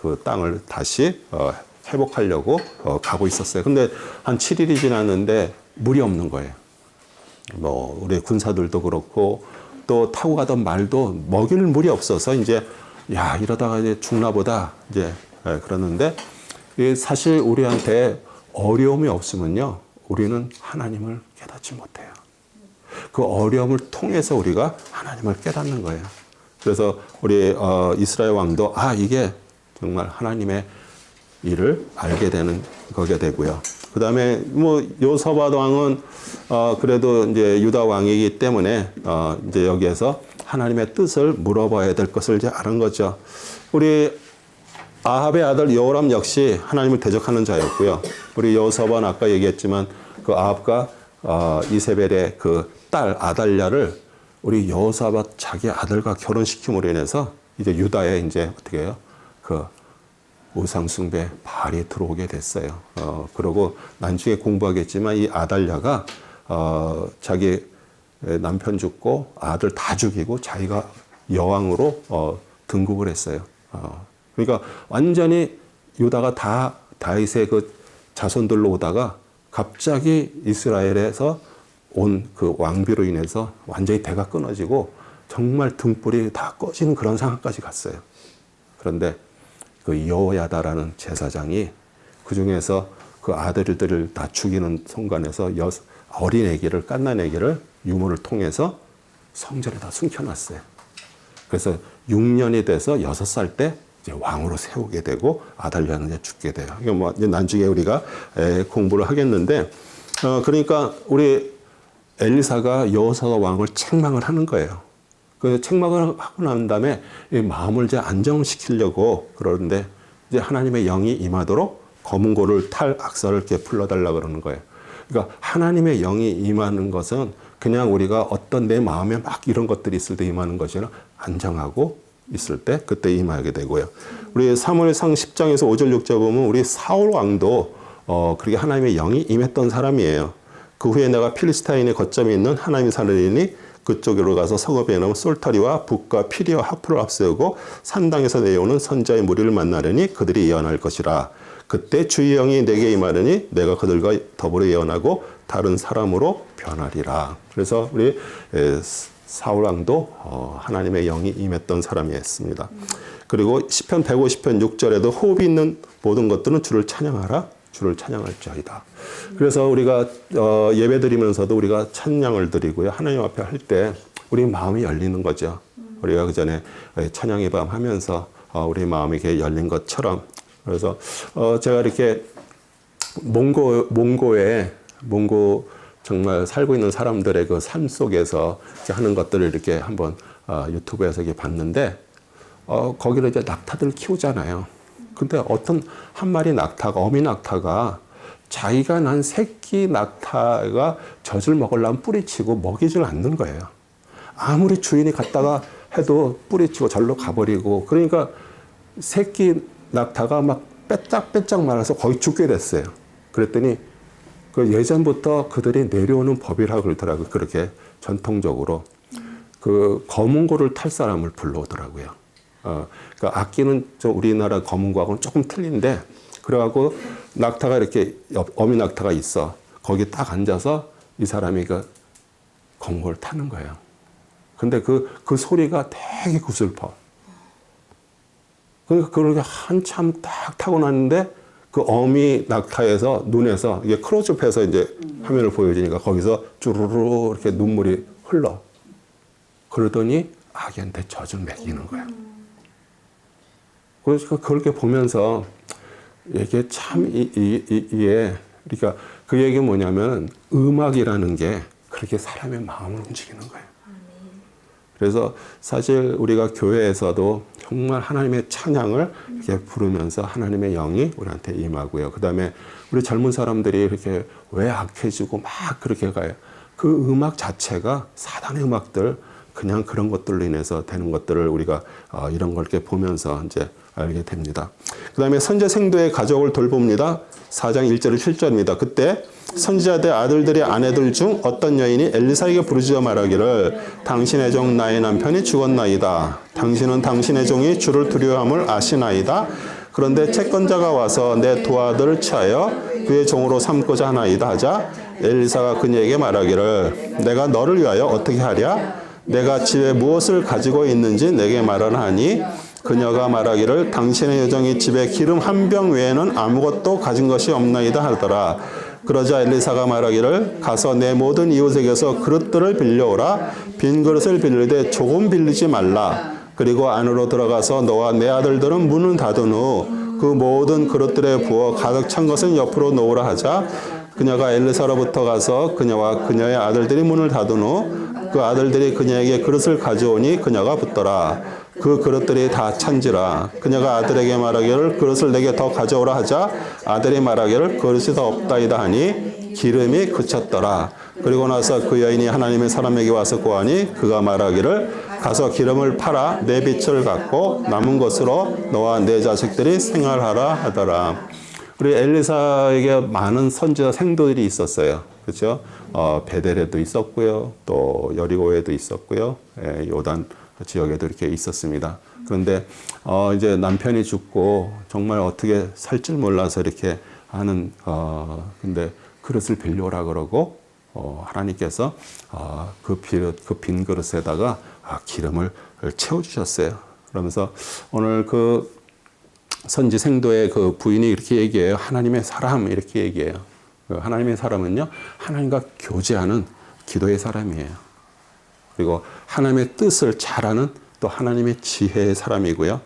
그 땅을 다시 회복하려고 가고 있었어요. 근데 한 7일이 지났는데 물이 없는 거예요. 뭐 우리 군사들도 그렇고 또 타고 가던 말도 먹일 물이 없어서 이제 야 이러다가 이제 죽나 보다 이제 그러는데 사실 우리한테 어려움이 없으면요 우리는 하나님을 깨닫지 못해요. 그 어려움을 통해서 우리가 하나님을 깨닫는 거예요. 그래서 우리 이스라엘 왕도 이게 정말 하나님의 일을 알게 되는 거게 되고요. 그 다음에 뭐 여호사밧 왕은 그래도 이제 유다 왕이기 때문에 이제 여기에서 하나님의 뜻을 물어봐야 될 것을 이제 아는 거죠. 우리 아합의 아들 여호람 역시 하나님을 대적하는 자였고요. 우리 여호사밧 아까 얘기했지만 그 아합과 이세벨의 그 딸 아달랴를 우리 여호사밧 자기 아들과 결혼시킴으로 인해서 이제 유다에 이제 어떻게 해요? 그 우상숭배 발이 들어오게 됐어요. 그러고 나중에 공부하겠지만 이 아달랴가 자기 남편 죽고 아들 다 죽이고 자기가 여왕으로 등극을 했어요. 그러니까 완전히 유다가 다 다윗의 그 자손들로 오다가 갑자기 이스라엘에서 온 그 왕비로 인해서 완전히 대가 끊어지고 정말 등불이 다 꺼지는 그런 상황까지 갔어요. 그런데 그 여호야다라는 제사장이 그 중에서 그 아들들을 다 죽이는 순간에서 어린 아기를 갓난 아기를 유물을 통해서 성전에다 숨겨놨어요. 그래서 6년이 돼서 6살 때 이제 왕으로 세우게 되고 아달랴는 이제 죽게 돼요. 이거 뭐 이제 나중에 우리가 공부를 하겠는데 그러니까 우리 엘리사가 여호사밧 왕을 책망을 하는 거예요. 그 책망을 하고 난 다음에 마음을 이제 안정시키려고 그러는데 이제 하나님의 영이 임하도록 검은 고를 탈 악사를 이렇게 불러달라 그러는 거예요. 그러니까 하나님의 영이 임하는 것은 그냥 우리가 어떤 내 마음에 막 이런 것들이 있을 때 임하는 것이 아니라 안정하고 있을 때 그때 임하게 되고요. 우리 사무엘상 10장에서 5절 6절 보면 우리 사울 왕도 그렇게 하나님의 영이 임했던 사람이에요. 그 후에 내가 필리스타인의 거점이 있는 하나님이 사는 이니 그쪽으로 가서 성읍에 넣은 솔터리와 북과 피리와 하프를 앞세우고 산당에서 내려오는 선자의 무리를 만나려니 그들이 예언할 것이라. 그때 주의 영이 내게 임하려니 내가 그들과 더불어 예언하고 다른 사람으로 변하리라. 그래서 우리 사울 왕도 하나님의 영이 임했던 사람이었습니다. 그리고 시편 150편 6절에도 호흡이 있는 모든 것들은 주를 찬양하라. 주를 찬양할지어다. 그래서 우리가 예배 드리면서도 우리가 찬양을 드리고요. 하나님 앞에 할 때 우리 마음이 열리는 거죠. 우리가 그 전에 찬양의 밤 하면서 우리 마음이 이렇게 열린 것처럼. 그래서 제가 이렇게 몽고에 정말 살고 있는 사람들의 그 삶 속에서 하는 것들을 이렇게 한번 유튜브에서 이렇게 봤는데 거기를 이제 낙타들 키우잖아요. 근데 어떤 한 마리 낙타가 어미 낙타가 자기가 난 새끼 낙타가 젖을 먹으려면 뿌리치고 먹이질 않는 거예요. 아무리 주인이 갔다가 해도 뿌리치고 절로 가버리고 그러니까 새끼 낙타가 막 빼짝빼짝 말아서 거의 죽게 됐어요. 그랬더니 그 예전부터 그들이 내려오는 법이라고 그러더라고요. 그렇게 전통적으로 그 검은고를 탈 사람을 불러오더라고요. 그러니까 악기는 저 우리나라 검은고하고는 조금 틀린데 그래갖고 낙타가 이렇게 어미 낙타가 있어. 거기 딱 앉아서 이 사람이 그 검은고를 타는 거예요. 근데 그 소리가 되게 구슬퍼. 그러니까 그렇게 한참 딱 타고 났는데 그 어미 낙타에서 눈에서 이게 크로즈업해서 이제 화면을 보여주니까 거기서 쭈루루 이렇게 눈물이 흘러. 그러더니 아기한테 젖을 먹이는 거야. 그래서 그렇게 보면서 이게 참 이게 그러니까 그 얘기 뭐냐면 음악이라는 게 그렇게 사람의 마음을 움직이는 거예요. 그래서 사실 우리가 교회에서도 정말 하나님의 찬양을 이렇게 부르면서 하나님의 영이 우리한테 임하고요. 그 다음에 우리 젊은 사람들이 이렇게 왜 악해지고 막 그렇게 가요. 그 음악 자체가 사단의 음악들 그냥 그런 것들로 인해서 되는 것들을 우리가 이런 걸 이렇게 보면서 이제 알게 됩니다. 그 다음에 선지자 생도의 가족을 돌봅니다. 4장 1절을 7절입니다. 그때 선지자들의 아들들의 아내들 중 어떤 여인이 엘리사에게 부르짖어 말하기를 당신의 종 나의 남편이 죽었나이다. 당신은 당신의 종이 주를 두려워함을 아시나이다. 그런데 채권자가 와서 내 두 아들을 취하여 그의 종으로 삼고자 하나이다 하자 엘리사가 그녀에게 말하기를 내가 너를 위하여 어떻게 하랴? 내가 집에 무엇을 가지고 있는지 내게 말하라 하니 그녀가 말하기를 당신의 여종이 집에 기름 한 병 외에는 아무것도 가진 것이 없나이다 하더라. 그러자 엘리사가 말하기를 가서 내 모든 이웃에게서 그릇들을 빌려오라. 빈 그릇을 빌리되 조금 빌리지 말라. 그리고 안으로 들어가서 너와 내 아들들은 문을 닫은 후 그 모든 그릇들에 부어 가득 찬 것은 옆으로 놓으라 하자 그녀가 엘리사로부터 가서 그녀와 그녀의 아들들이 문을 닫은 후 그 아들들이 그녀에게 그릇을 가져오니 그녀가 붙더라. 그 그릇들이 다 찬지라. 그녀가 아들에게 말하기를 그릇을 내게 더 가져오라 하자 아들이 말하기를 그릇이 더 없다이다 하니 기름이 그쳤더라. 그리고 나서 그 여인이 하나님의 사람에게 와서 고하니 그가 말하기를 가서 기름을 팔아 내 빚을 갚고 남은 것으로 너와 내 자식들이 생활하라 하더라. 우리 엘리사에게 많은 선지자 생도들이 있었어요. 그렇죠? 베델에도 있었고요. 또 여리고에도 있었고요. 요단 지역에도 이렇게 있었습니다. 그런데 이제 남편이 죽고 정말 어떻게 살 줄 몰라서 이렇게 하는 근데 그릇을 빌려오라 그러고 하나님께서 그 빈 그릇에다가 기름을 채워 주셨어요. 그러면서 오늘 그 선지 생도의 그 부인이 이렇게 얘기해요. 하나님의 사람 이렇게 얘기해요. 하나님의 사람은요, 하나님과 교제하는 기도의 사람이에요. 그리고 하나님의 뜻을 잘하는 또 하나님의 지혜의 사람이고요.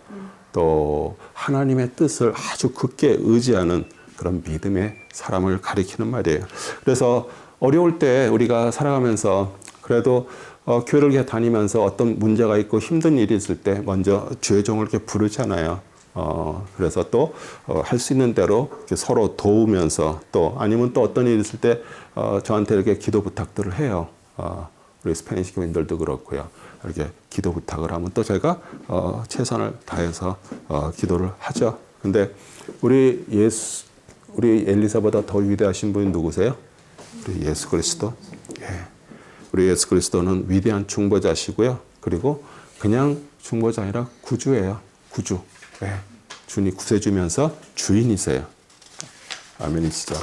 또 하나님의 뜻을 아주 굳게 의지하는 그런 믿음의 사람을 가리키는 말이에요. 그래서 어려울 때 우리가 살아가면서 그래도 교회를 이렇게 다니면서 어떤 문제가 있고 힘든 일이 있을 때 먼저 주의 종을 이렇게 부르잖아요. 그래서 또 할 수 있는 대로 이렇게 서로 도우면서 또 아니면 또 어떤 일이 있을 때 저한테 이렇게 기도 부탁들을 해요. 우리 스페니시 교인들도 그렇고요. 이렇게 기도 부탁을 하면 또 제가 최선을 다해서 기도를 하죠. 근데 우리 엘리사보다 더 위대하신 분이 누구세요? 우리 예수 그리스도. 예. 우리 예수 그리스도는 위대한 중보자시고요. 그리고 그냥 중보자 아니라 구주예요. 구주. 예. 주님 구세주면서 주인이세요. 아멘이시죠.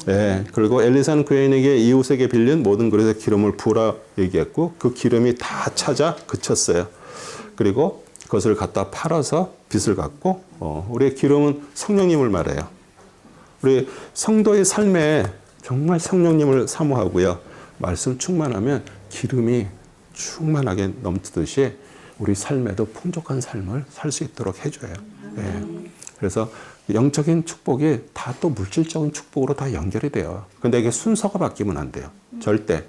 예. 그리고 엘리사는 그 여인에게 이웃에게 빌린 모든 그릇에 기름을 부으라 얘기했고 그 기름이 다 찾아 그쳤어요. 그리고 그것을 갖다 팔아서 빚을 갚고 우리의 기름은 성령님을 말해요. 우리 성도의 삶에 정말 성령님을 사모하고요. 말씀 충만하면 기름이 충만하게 넘치듯이 우리 삶에도 풍족한 삶을 살 수 있도록 해줘요. 네. 그래서 영적인 축복이 다 또 물질적인 축복으로 다 연결이 돼요. 근데 이게 순서가 바뀌면 안 돼요. 절대.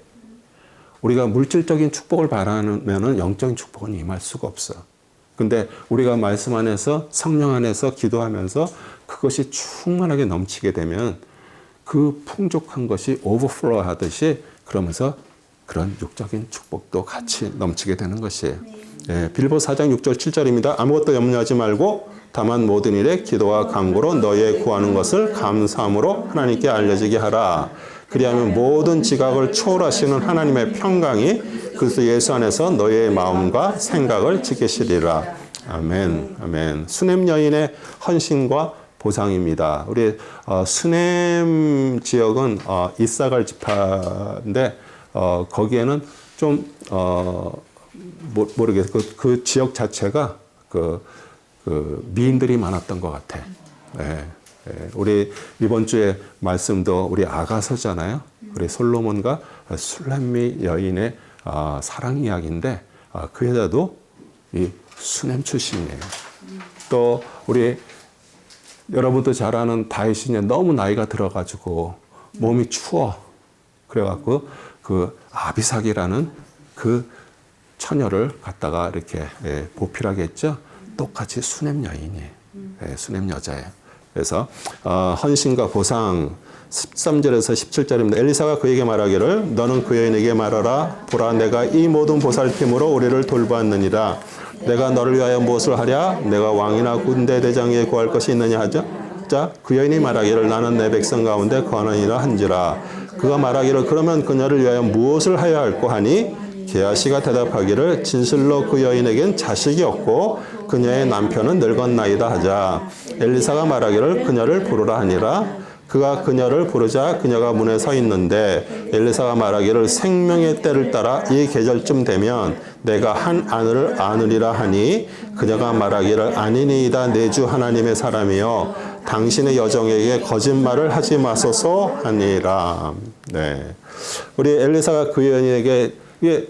우리가 물질적인 축복을 바라면 영적인 축복은 임할 수가 없어. 근데 우리가 말씀 안에서 성령 안에서 기도하면서 그것이 충만하게 넘치게 되면 그 풍족한 것이 오버플로우 하듯이 그러면서 그런 육적인 축복도 같이 넘치게 되는 것이에요. 예, 빌보 4장 6절 7절입니다. 아무것도 염려하지 말고 다만 모든 일에 기도와 간구로 너희의 구하는 것을 감사함으로 하나님께 알려지게 하라. 그리하면 모든 지각을 초월하시는 하나님의 평강이 그리스도 예수 안에서 너희의 마음과 생각을 지키시리라. 아멘. 아멘. 수넴 여인의 헌신과 보상입니다. 우리 수넴 지역은 이사갈 지파인데 거기에는 좀 모르겠어요. 그 지역 자체가 그 미인들이 많았던 것 같아. 예. 우리 이번 주에 말씀도 우리 아가서잖아요. 우리 솔로몬과 술람미 여인의 사랑 이야기인데 그 여자도 이 수넴 출신이에요. 또 우리 여러분도 잘 아는 다윗이 너무 나이가 들어가지고 몸이 추워. 그래갖고 그 아비삭이라는 그 처녀를 갖다가 이렇게 보필하게 했죠. 똑같이 수넴 여인이에요. 수넴 여자예요. 그래서 헌신과 보상 13절에서 17절입니다. 엘리사가 그에게 말하기를 너는 그 여인에게 말하라. 보라 내가 이 모든 보살핌으로 우리를 돌보았느니라. 내가 너를 위하여 무엇을 하랴? 내가 왕이나 군대 대장에게 구할 것이 있느냐 하죠. 자, 그 여인이 말하기를 나는 내 백성 가운데 거하느니라 한지라. 그가 말하기를 그러면 그녀를 위하여 무엇을 하여야 할꼬 하니 게하시가 대답하기를 진실로 그 여인에겐 자식이 없고 그녀의 남편은 늙었나이다 하자. 엘리사가 말하기를 그녀를 부르라 하니라. 그가 그녀를 부르자 그녀가 문에 서 있는데 엘리사가 말하기를 생명의 때를 따라 이 계절쯤 되면 내가 한 아들을 안으리라 하니 그녀가 말하기를 아니니이다 내 주 하나님의 사람이여 당신의 여정에게 거짓말을 하지 마소서 하니라. 네, 우리 엘리사가 그 여인에게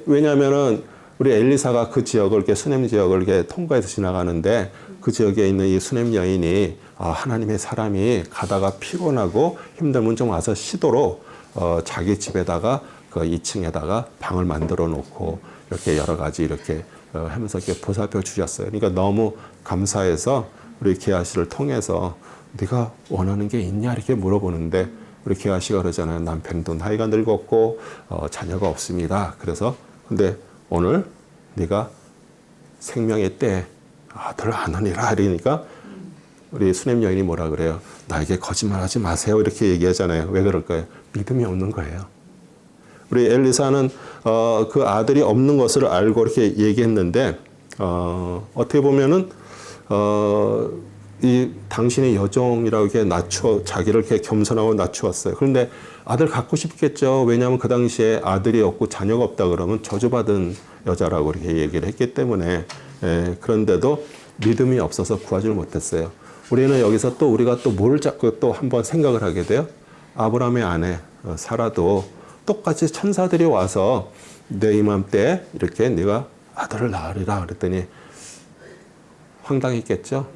왜냐하면은 우리 엘리사가 그 지역을 이렇게 수넴 지역을 이렇게 통과해서 지나가는데 그 지역에 있는 이 수넴 여인이 하나님의 사람이 가다가 피곤하고 힘들면 좀 와서 쉬도록 자기 집에다가 그 2층에다가 방을 만들어 놓고 이렇게 여러 가지 이렇게 하면서 이렇게 보살펴 주셨어요. 그러니까 너무 감사해서 우리 게하시를 통해서 네가 원하는 게 있냐 이렇게 물어보는데 우리 게하시가 그러잖아요. 남편도 나이가 늙었고 자녀가 없습니다. 그래서 근데 오늘 네가 생명의 때에 아들 안으니라 이러니까 우리 수넴 여인이 뭐라 그래요? 나에게 거짓말하지 마세요 이렇게 얘기하잖아요. 왜 그럴까요? 믿음이 없는 거예요. 우리 엘리사는 그 아들이 없는 것을 알고 이렇게 얘기했는데 어떻게 보면은 이 당신의 여종이라고 이렇게 자기를 이렇게 겸손하고 낮추었어요. 그런데 아들 갖고 싶겠죠. 왜냐하면 그 당시에 아들이 없고 자녀가 없다 그러면 저주받은 여자라고 이렇게 얘기를 했기 때문에 그런데도 믿음이 없어서 구하지를 못했어요. 우리는 여기서 또 우리가 또 뭐를 자꾸 또 한번 생각을 하게 돼요. 아브라함의 아내 사라도 똑같이 천사들이 와서 내 이맘때 이렇게 네가 아들을 낳으리라 그랬더니 황당했겠죠.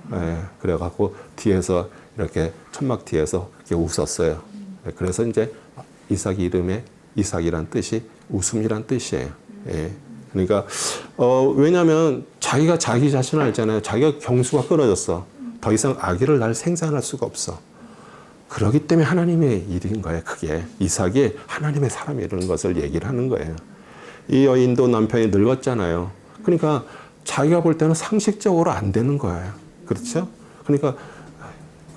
그래갖고 뒤에서 이렇게 천막 뒤에서 이렇게 웃었어요. 그래서 이제 이삭 이름에 이삭이란 뜻이 웃음이란 뜻이에요. 그러니까 왜냐하면 자기가 자기 자신을 알잖아요. 자기가 경수가 끊어졌어. 더 이상 아기를 날 생산할 수가 없어. 그렇기 때문에 하나님의 일인 거예요. 그게 이삭이 하나님의 사람이라는 것을 얘기를 하는 거예요. 이 여인도 남편이 늙었잖아요. 그러니까 자기가 볼 때는 상식적으로 안 되는 거예요. 그렇죠? 그러니까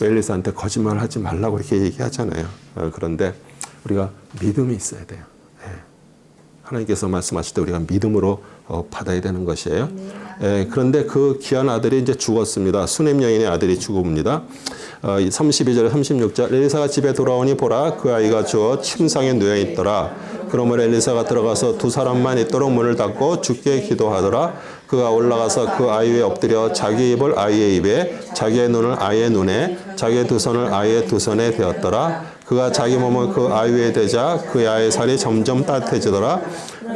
엘리사한테 거짓말 하지 말라고 이렇게 얘기하잖아요. 그런데 우리가 믿음이 있어야 돼요. 하나님께서 말씀하실 때 우리가 믿음으로 받아야 되는 것이에요. 그런데 그 귀한 아들이 이제 죽었습니다. 수넴 여인의 아들이 죽습니다. 32절 36절 엘리사가 집에 돌아오니 보라 그 아이가 죽어 침상에 누워 있더라. 그러므로 엘리사가 들어가서 두 사람만 있도록 문을 닫고 주께 기도하더라. 그가 올라가서 그 아이 위에 엎드려 자기 입을 아이의 입에 자기의 눈을 아이의 눈에 자기의 두 손을 아이의 두 손에 대었더라. 그가 자기 몸을 그 아이 위에 대자 그 아이의 살이 점점 따뜻해지더라.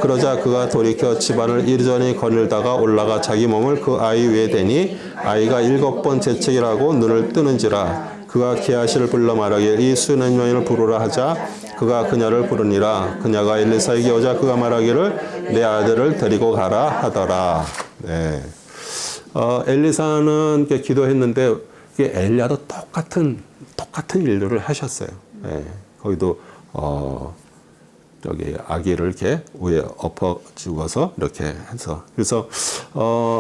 그러자 그가 돌이켜 집안을 이리저리 거닐다가 올라가 자기 몸을 그 아이 위에 대니 아이가 7번 재채기라고 눈을 뜨는지라. 그가 게하시를 불러 말하기를 이 수넴 여인을 부르라 하자 그가 그녀를 부르니라. 그녀가 엘리사에게 오자 그가 말하기를 내 아들을 데리고 가라 하더라. 네. 엘리사는 이렇게 기도했는데 엘리야도 똑같은 일들을 하셨어요. 네. 거기도 저기 아기를 이렇게 위에 엎어 죽어서 이렇게 해서 그래서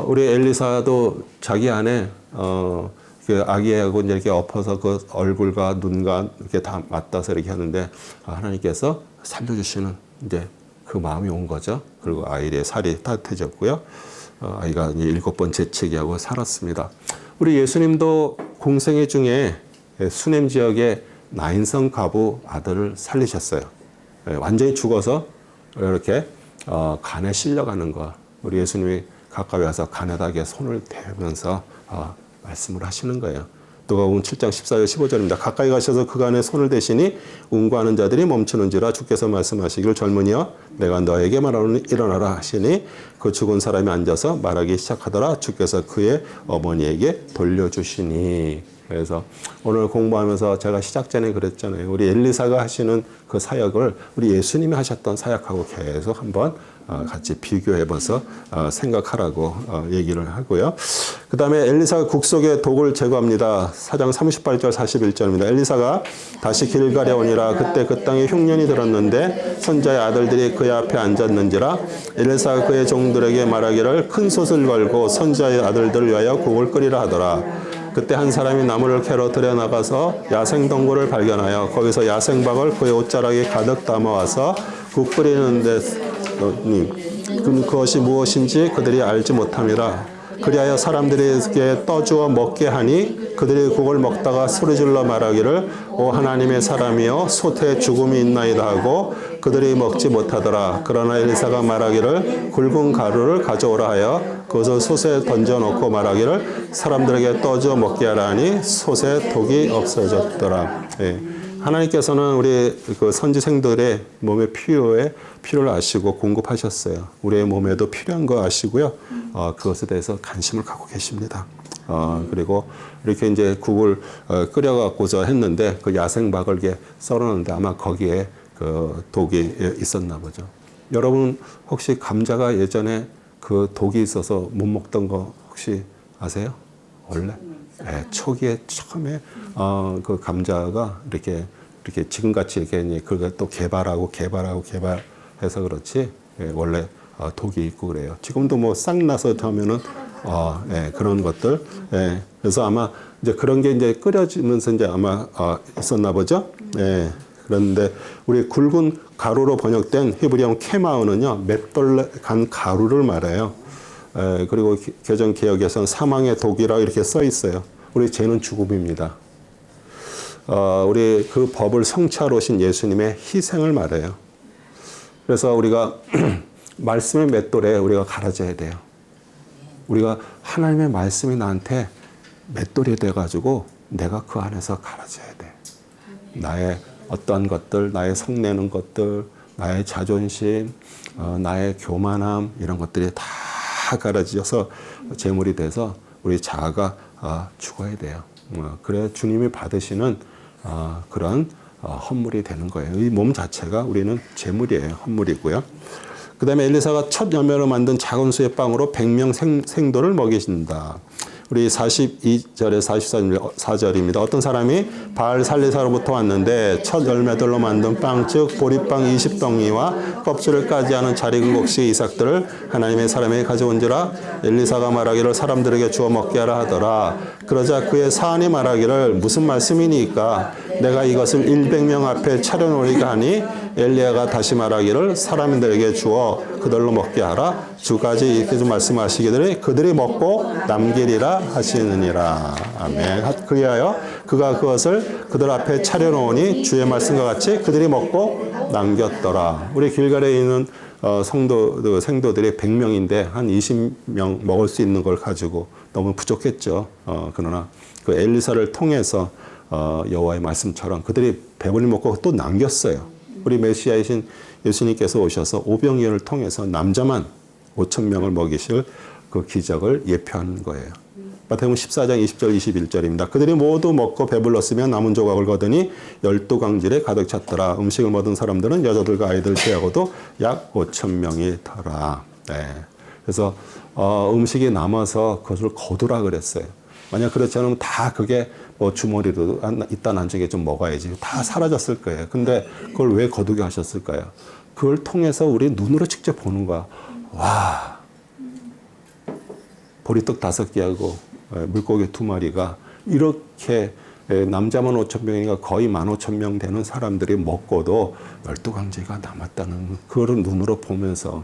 우리 엘리사도 자기 안에 그 아기하고 이제 이렇게 엎어서 그 얼굴과 눈과 이렇게 다 맞닿아서 이렇게 하는데 하나님께서 살려주시는 이제 그 마음이 온 거죠. 그리고 아이의 살이 따뜻해졌고요. 아이가 이제 7번째 치기하고 살았습니다. 우리 예수님도 공생애 중에 수냄 지역의 나인성 과부 아들을 살리셨어요. 완전히 죽어서 이렇게 간에 실려가는 거. 우리 예수님이 가까이 와서 간에다 손을 대면서 말씀을 하시는 거예요. 누가복음 7장 14절 15절입니다. 가까이 가셔서 그 간에 손을 대시니 운구하는 자들이 멈추는지라 주께서 말씀하시기를 젊은이여 내가 너에게 말하노니 일어나라 하시니 그 죽은 사람이 앉아서 말하기 시작하더라. 주께서 그의 어머니에게 돌려주시니. 그래서 오늘 공부하면서 제가 시작 전에 그랬잖아요. 우리 엘리사가 하시는 그 사역을 우리 예수님이 하셨던 사역하고 계속 한번 같이 비교해봐서 생각하라고 얘기를 하고요. 그 다음에 엘리사가 국속의 독을 제거합니다. 4장 38절 41절입니다. 엘리사가 다시 길갈에 오니라. 그때 그 땅에 흉년이 들었는데 선자의 아들들이 그의 앞에 앉았는지라. 엘리사가 그의 종들에게 말하기를 큰 솥을 걸고 선자의 아들들을 위하여 국을 끓이라 하더라. 그때 한 사람이 나무를 캐러 들여나가서 야생동굴을 발견하여 거기서 야생박을 그의 옷자락에 가득 담아와서 국 끓이는데 그것이 무엇인지 그들이 알지 못함이라. 그리하여 사람들에게 떠주어 먹게 하니 그들이 국을 먹다가 소리질러 말하기를 오 하나님의 사람이여 솥에 죽음이 있나이다 하고 그들이 먹지 못하더라. 그러나 엘리사가 말하기를 굵은 가루를 가져오라 하여 그것을 솥에 던져놓고 말하기를 사람들에게 떠주어 먹게 하라 하니 솥에 독이 없어졌더라. 하나님께서는 우리 그 선지생들의 몸의 필요를 아시고 공급하셨어요. 우리의 몸에도 필요한 거 아시고요. 그것에 대해서 관심을 갖고 계십니다. 그리고 이렇게 이제 국을 끓여갖고서 했는데 그 야생박을 이렇게 썰었는데 아마 거기에 그 독이 있었나 보죠. 여러분 혹시 감자가 예전에 그 독이 있어서 못 먹던 거 혹시 아세요? 원래? 네, 초기에 처음에 그 감자가 이렇게 지금같이 이렇게 그걸 또 개발해서 그렇지 원래 독이 있고 그래요. 지금도 뭐 싹 나서 하면은 그런 것들. 그래서 아마 이제 그런 게 이제 끓여지면서 이제 아마 있었나 보죠. 그런데 우리 굵은 가루로 번역된 히브리어 케마우는요 맷돌 간 가루를 말해요. 그리고 개정 개혁에서는 사망의 독이라 이렇게 써 있어요. 우리 죄는 죽음입니다. 우리 그 법을 성취하러 오신 예수님의 희생을 말해요. 그래서 우리가 말씀의 맷돌에 우리가 갈아져야 돼요. 우리가 하나님의 말씀이 나한테 맷돌이 돼가지고 내가 그 안에서 갈아져야 돼. 나의 어떠한 것들, 나의 성내는 것들, 나의 자존심, 나의 교만함 이런 것들이 다 갈아져서 제물이 돼서 우리 자아가 죽어야 돼요. 그래야 주님이 받으시는 그런 헌물이 되는 거예요. 이 몸 자체가 우리는 제물이에요. 헌물이고요. 그 다음에 엘리사가 첫 열매로 만든 작은 수의 빵으로 100명 생도를 먹이신다. 우리 42절에 44절입니다. 어떤 사람이 바알 살리사로부터 왔는데 첫 열매들로 만든 빵, 즉 보리빵 20덩이와 껍질을 까지 하는 자리 7곡씩 이삭들을 하나님의 사람에게 가져온지라. 엘리사가 말하기를 사람들에게 주어 먹게 하라 하더라. 그러자 그의 사안이 말하기를 무슨 말씀이니까 내가 이것을 100명 앞에 차려놓으리까 하니 엘리야가 다시 말하기를 사람들에게 주어 그들로 먹게 하라. 주까지 이렇게 좀 말씀하시기를 그들이 먹고 남기리라 하시느니라. 아멘. 그리하여 그가 그것을 그들 앞에 차려놓으니 주의 말씀과 같이 그들이 먹고 남겼더라. 우리 길갈에 있는 생도들이 100명인데 한 20명 먹을 수 있는 걸 가지고 너무 부족했죠. 그러나 그 엘리사를 통해서 여호와의 말씀처럼 그들이 배불리 먹고 또 남겼어요. 우리 메시아이신 예수님께서 오셔서 오병이어를 통해서 남자만 5,000명을 먹이실 그 기적을 예표하는 거예요. 마태복음 14장 20절 21절입니다. 그들이 모두 먹고 배불렀으며 남은 조각을 거두니 12광질에 가득 찼더라. 음식을 먹은 사람들은 여자들과 아이들 제하고도 약 5,000명이더라. 그래서 음식이 남아서 그것을 거두라 그랬어요. 만약 그렇지 않으면 다 그게 뭐 주머니로 이따 나중에 좀 먹어야지 다 사라졌을 거예요. 근데 그걸 왜 거두게 하셨을까요? 그걸 통해서 우리 눈으로 직접 보는 거야. 와, 보리떡 5개하고 물고기 2마리가 이렇게 남자만 5,000명이니까 거의 15,000명 되는 사람들이 먹고도 12강제가 남았다는 그걸 눈으로 보면서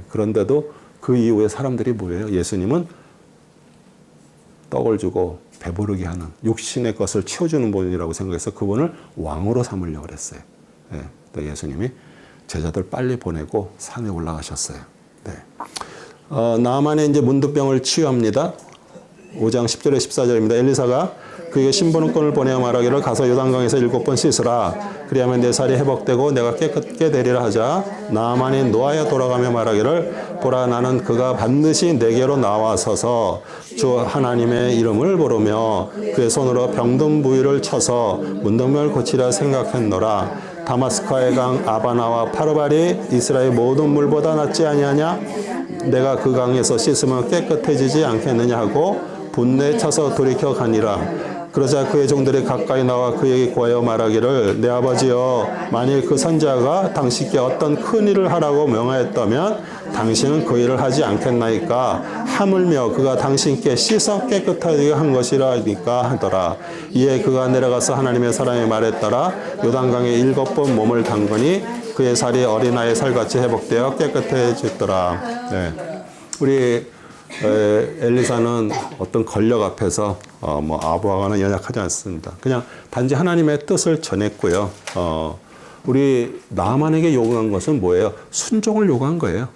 그런데도 그 이후에 사람들이 뭐예요? 예수님은 떡을 주고 배부르게 하는 육신의 것을 채워주는 분이라고 생각해서 그분을 왕으로 삼으려고 그랬어요. 또 예수님이 제자들 빨리 보내고 산에 올라가셨어요. 나만의 이제 문둥병을 치유합니다. 5장 10절에 14절입니다. 엘리사가 그에게 신부는꾼을 보내어 말하기를 가서 요단강에서 7번 씻으라. 그리하면 내 살이 회복되고 내가 깨끗게 되리라 하자. 나만이 노하여 돌아가며 말하기를 보라 나는 그가 반드시 내게로 나와서서 주 하나님의 이름을 부르며 그의 손으로 병든 부위를 쳐서 문둥병을 고치라 생각했노라. 다마스카의 강 아바나와 파르발이 이스라엘 모든 물보다 낫지 아니하냐? 내가 그 강에서 씻으면 깨끗해지지 않겠느냐 하고 분내에 차서 돌이켜 가니라. 그러자 그의 종들이 가까이 나와 그에게 구하여 말하기를 내 아버지여 만일 그 선지자가 당신께 어떤 큰 일을 하라고 명하였다면 당신은 그 일을 하지 않겠나이까 하물며 그가 당신께 씻어 깨끗하게 한 것이라니까 하더라. 이에 그가 내려가서 하나님의 사람의 말에 따라 요단강에 7번 몸을 담그니 그의 살이 어린아이의 살같이 회복되어 깨끗해졌더라. 우리 엘리사는 어떤 권력 앞에서 아부하거나 연약하지 않습니다. 그냥 단지 하나님의 뜻을 전했고요. 우리 나만에게 요구한 것은 뭐예요? 순종을 요구한 거예요.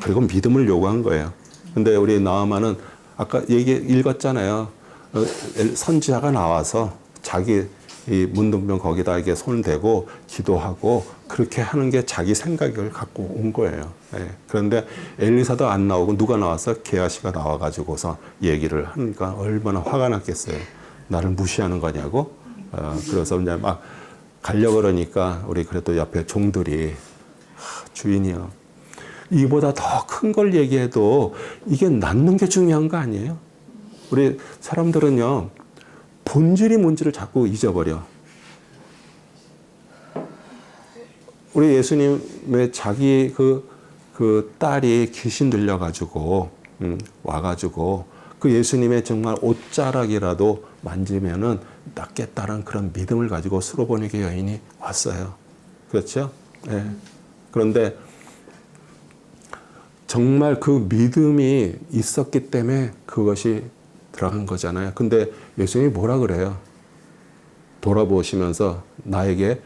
그리고 믿음을 요구한 거예요. 근데 우리 나만은 아까 읽었잖아요. 선지자가 나와서 자기 이 문둥병 거기다 이게 손을 대고 기도하고 그렇게 하는 게 자기 생각을 갖고 온 거예요. 그런데 엘리사도 안 나오고 누가 나와서 게하시가 나와가지고서 얘기를 하니까 얼마나 화가 났겠어요. 나를 무시하는 거냐고. 그래서 이제 막 가려고 그러니까 우리 그래도 옆에 종들이 주인이요. 이보다 더 큰 걸 얘기해도 이게 낫는 게 중요한 거 아니에요? 우리 사람들은요. 본질이 뭔지를 자꾸 잊어버려. 우리 예수님의 자기 그 딸이 귀신 들려가지고, 와가지고, 그 예수님의 정말 옷자락이라도 만지면은 낫겠다는 그런 믿음을 가지고 수로보니게 여인이 왔어요. 그렇죠? 네. 그런데 정말 그 믿음이 있었기 때문에 그것이 들어간 거잖아요. 근데 예수님이 뭐라 그래요? 돌아보시면서 나에게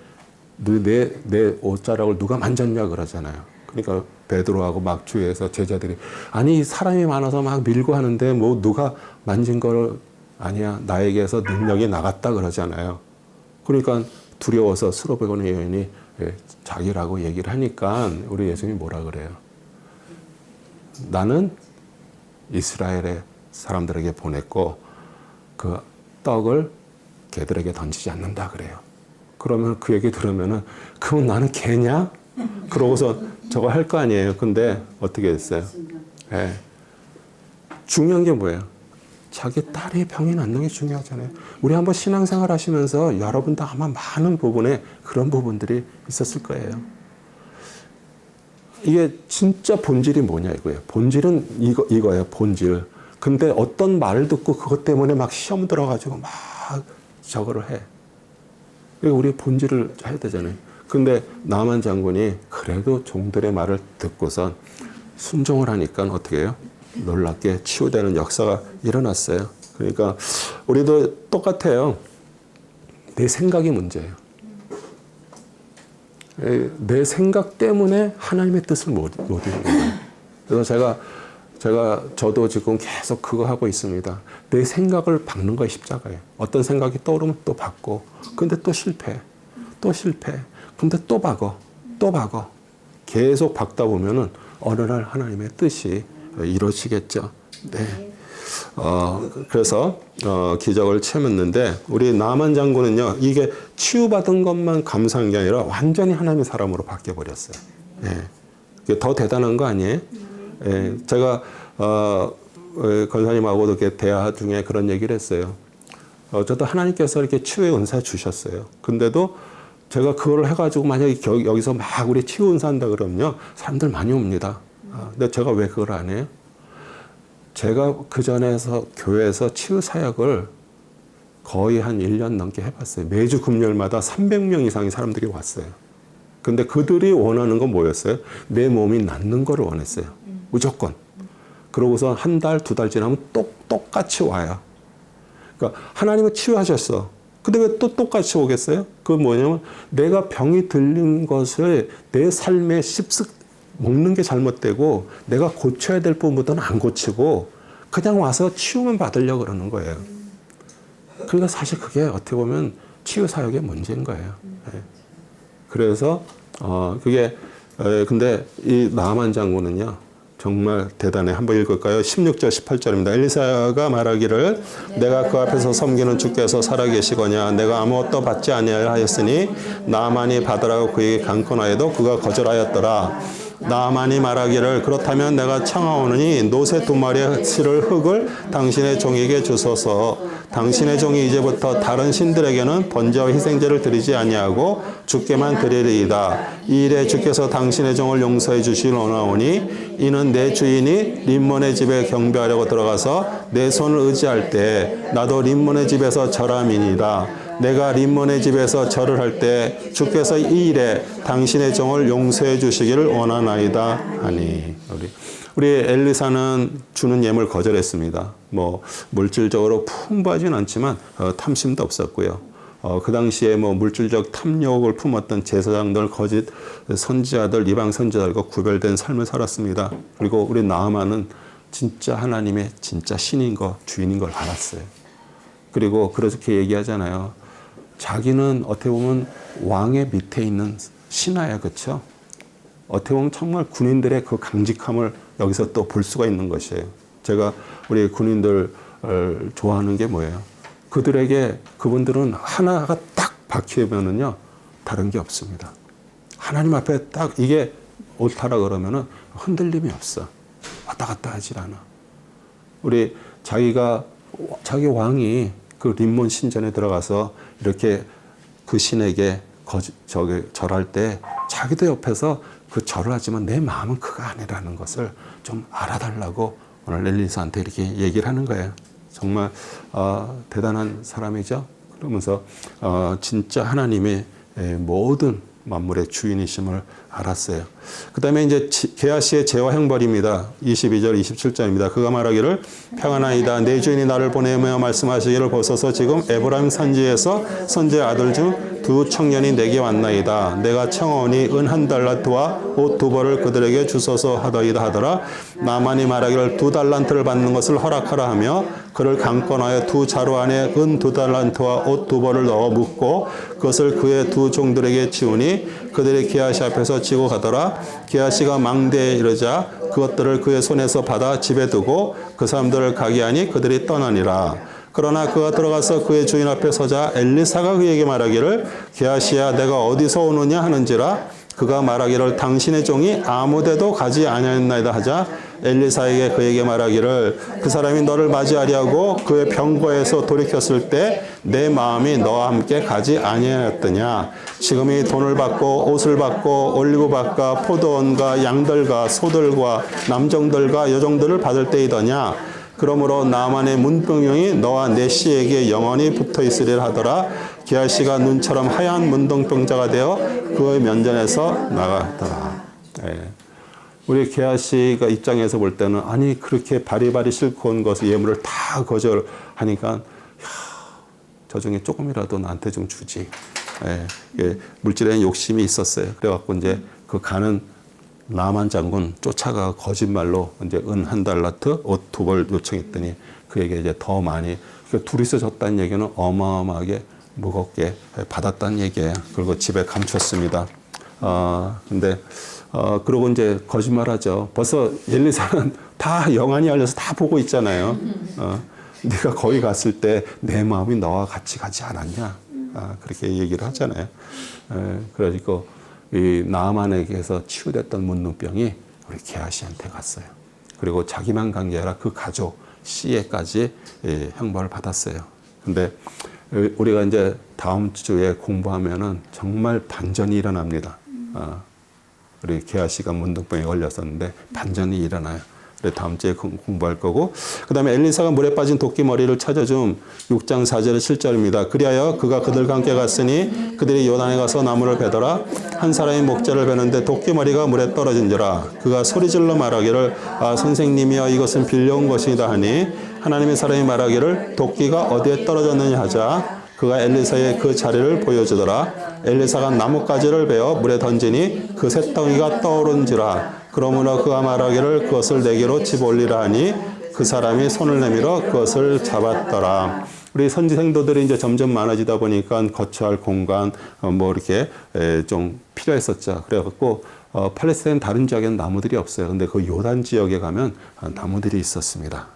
내 옷자락을 누가 만졌냐 그러잖아요. 그러니까 베드로하고 막 주위에서 제자들이 아니 사람이 많아서 막 밀고 하는데 뭐 누가 만진 걸 아니야. 나에게서 능력이 나갔다 그러잖아요. 그러니까 두려워서 수로보니 여인이 자기라고 얘기를 하니까 우리 예수님이 뭐라 그래요? 나는 이스라엘의 사람들에게 보냈고 그 떡을 개들에게 던지지 않는다 그래요. 그러면 그 얘기 들으면은 그럼 나는 개냐? 그러고서 저거 할 거 아니에요. 근데 어떻게 했어요? 중요한 게 뭐예요? 자기 딸의 병이 낫는 게 중요하잖아요. 우리 한번 신앙생활 하시면서 여러분도 아마 많은 부분에 그런 부분들이 있었을 거예요. 이게 진짜 본질이 뭐냐 이거예요. 본질은 이거예요. 본질. 근데 어떤 말을 듣고 그것 때문에 막 시험 들어가지고 막 저거를 해. 우리 본질을 해야 되잖아요. 근데 나만 장군이 그래도 종들의 말을 듣고선 순종을 하니까 어떻게 해요? 놀랍게 치유되는 역사가 일어났어요. 그러니까 우리도 똑같아요. 내 생각이 문제예요. 내 생각 때문에 하나님의 뜻을 못 이루는 거예요. 그래서 저도 지금 계속 그거 하고 있습니다. 내 생각을 박는 거에 십자가예요. 어떤 생각이 떠오르면 또 박고, 근데 또 실패. 근데 또 박어. 계속 박다 보면은 어느 날 하나님의 뜻이 이루어지겠죠. 네. 그래서 기적을 체험했는데 우리 나만 장군은요. 이게 치유받은 것만 감사한 게 아니라 완전히 하나님의 사람으로 바뀌어 버렸어요. 이게 더 대단한 거 아니에요? 제가 권사님하고도 이렇게 대화 중에 그런 얘기를 했어요. 저도 하나님께서 이렇게 치유의 은사 주셨어요. 근데도 제가 그걸 해가지고 만약에 여기서 막 우리 치유은사 한다 그러면요. 사람들 많이 옵니다. 근데 제가 왜 그걸 안 해요? 제가 그 전에서 교회에서 치유 사역을 거의 한 1년 넘게 해봤어요. 매주 금요일마다 300명 이상의 사람들이 왔어요. 근데 그들이 원하는 건 뭐였어요? 내 몸이 낫는 거를 원했어요. 무조건. 그러고서 한 달, 두 달 지나면 똑같이 와요. 그러니까 하나님은 치유하셨어. 근데 왜 또 똑같이 오겠어요? 그건 뭐냐면 내가 병이 들린 것을 내 삶에 먹는 게 잘못되고 내가 고쳐야 될 부분보다는 안 고치고 그냥 와서 치유만 받으려고 그러는 거예요. 그러니까 사실 그게 어떻게 보면 치유 사역의 문제인 거예요. 그래서 근데 이 나만 장군은요 정말 대단해. 한번 읽을까요? 16절 18절입니다. 엘리사가 말하기를 내가 그 앞에서 섬기는 주께서 살아계시거냐 내가 아무것도 받지 아니하였으니 나만이 받으라고 그에게 간권하여도 그가 거절하였더라. 나만이 말하기를 그렇다면 내가 청하오느니 노새 2마리의 실을 흙을 당신의 종에게 주소서. 당신의 종이 이제부터 다른 신들에게는 번제와 희생제를 드리지 아니하고 주께만 드리리이다. 이 일에 주께서 당신의 종을 용서해 주시길 원하오니 이는 내 주인이 림몬의 집에 경배하려고 들어가서 내 손을 의지할 때 나도 림몬의 집에서 절함이니이다. 내가 림몬의 집에서 절을 할 때 주께서 이 일에 당신의 종을 용서해 주시기를 원하나이다 하니. 우리 엘리사는 주는 예물 거절했습니다. 뭐 물질적으로 풍부하진 않지만 탐심도 없었고요. 그 당시에 뭐 물질적 탐욕을 품었던 제사장들, 거짓 선지자들, 이방 선지자들과 구별된 삶을 살았습니다. 그리고 우리 나아만은 진짜 하나님의 진짜 신인 거, 주인인 걸 알았어요. 그리고 그렇게 얘기하잖아요. 자기는 어떻게 보면 왕의 밑에 있는 신하야, 그렇죠? 어떻게 보면 정말 군인들의 그 강직함을 여기서 또 볼 수가 있는 것이에요. 제가 우리 군인들 좋아하는 게 뭐예요? 그분들은 하나가 딱 박히면은요, 다른 게 없습니다. 하나님 앞에 딱 이게 옳다라 그러면은 흔들림이 없어. 왔다 갔다 하질 않아. 자기 왕이 그 림몬 신전에 들어가서 이렇게 그 신에게 절할 때 자기도 옆에서 그 절을 하지만 내 마음은 그가 아니라는 것을 좀 알아달라고 오늘 엘리사한테 이렇게 얘기를 하는 거예요. 정말 대단한 사람이죠. 그러면서 진짜 하나님의 모든 만물의 주인이심을 알았어요. 그 다음에 이제 게하시의 죄와 형벌입니다. 22절, 27절입니다. 그가 말하기를 평안하이다. 내 주인이 나를 보내며 말씀하시기를 보소서 지금 에브라임 산지에서 선지의 아들 중 2 청년이 내게 왔나이다. 내가 청하오니 은 1달란트와 옷 2벌을 그들에게 주소서 하더이다. 나만이 말하기를 2달란트를 받는 것을 허락하라 하며 그를 강권하여 2 자루 안에 은 2달란트와 옷 2벌을 넣어 묻고 그것을 그의 2 종들에게 치우니 그들이 게하시 앞에서 지고 가더라. 게하시가 망대에 이르자 그것들을 그의 손에서 받아 집에 두고 그 사람들을 가게 하니 그들이 떠나니라. 그러나 그가 들어가서 그의 주인 앞에 서자 엘리사가 그에게 말하기를 게하시야 내가 어디서 오느냐 하는지라. 그가 말하기를 당신의 종이 아무데도 가지 아니하였나이다 하자 엘리사에게 그에게 말하기를 그 사람이 너를 맞이하려고 그의 병거에서 돌이켰을 때 내 마음이 너와 함께 가지 아니하였더냐. 지금이 돈을 받고 옷을 받고 올리브밭과 포도원과 양들과 소들과 남종들과 여종들을 받을 때이더냐. 그러므로 나만의 문병용이 너와 내 씨에게 영원히 붙어 있으리라 하더라. 게하시가 눈처럼 하얀 문둥병자가 되어 그의 면전에서 나갔더라. 우리 게하시가 입장에서 볼 때는 아니 그렇게 바리바리 싣고 온 것을 예물을 다 거절하니까 저 중에 조금이라도 나한테 좀 주지. 물질에는 욕심이 있었어요. 그래갖고 이제 그 가는 나만 장군 쫓아가 거짓말로 이제 은 1달란트, 옷 2벌 요청했더니 그에게 이제 더 많이, 그러니까 둘이서 줬다는 얘기는 어마어마하게 무겁게 받았다는 얘기예요. 그리고 집에 감췄습니다. 근데 그러고 이제 거짓말하죠. 벌써 엘리사는 다 영안이 알려서 다 보고 있잖아요. 네가 거기 갔을 때 내 마음이 너와 같이 가지 않았냐? 그렇게 얘기를 하잖아요. 그래가지고 이 나아만에게서 치유됐던 문둥병이 우리 게하시한테 갔어요. 그리고 자기만 간 게 아니라 그 가족 씨에까지 형벌을 받았어요. 근데 우리가 이제 다음 주에 공부하면은 정말 반전이 일어납니다. 우리 개아 씨가 문둥병에 걸렸었는데 반전이 일어나요. 다음 주에 공부할 거고, 그 다음에 엘리사가 물에 빠진 도끼 머리를 찾아줌 6장 4절 7절입니다. 그리하여 그가 그들과 함께 갔으니 그들이 요단에 가서 나무를 베더라. 한 사람이 목자를 베는데 도끼 머리가 물에 떨어진지라. 그가 소리질러 말하기를 아 선생님이여 이것은 빌려온 것이다 하니 하나님의 사람이 말하기를 도끼가 어디에 떨어졌느냐 하자 그가 엘리사의 그 자리를 보여주더라. 엘리사가 나뭇가지를 베어 물에 던지니 그 쇳덩이가 떠오른지라. 그러므로 그가 말하기를 그것을 내게로 집어올리라 하니 그 사람이 손을 내밀어 그것을 잡았더라. 우리 선지 생도들이 이제 점점 많아지다 보니까 거처할 공간 뭐 이렇게 좀 필요했었죠. 그래갖고 팔레스타인 다른 지역에는 나무들이 없어요. 근데 그 요단 지역에 가면 나무들이 있었습니다.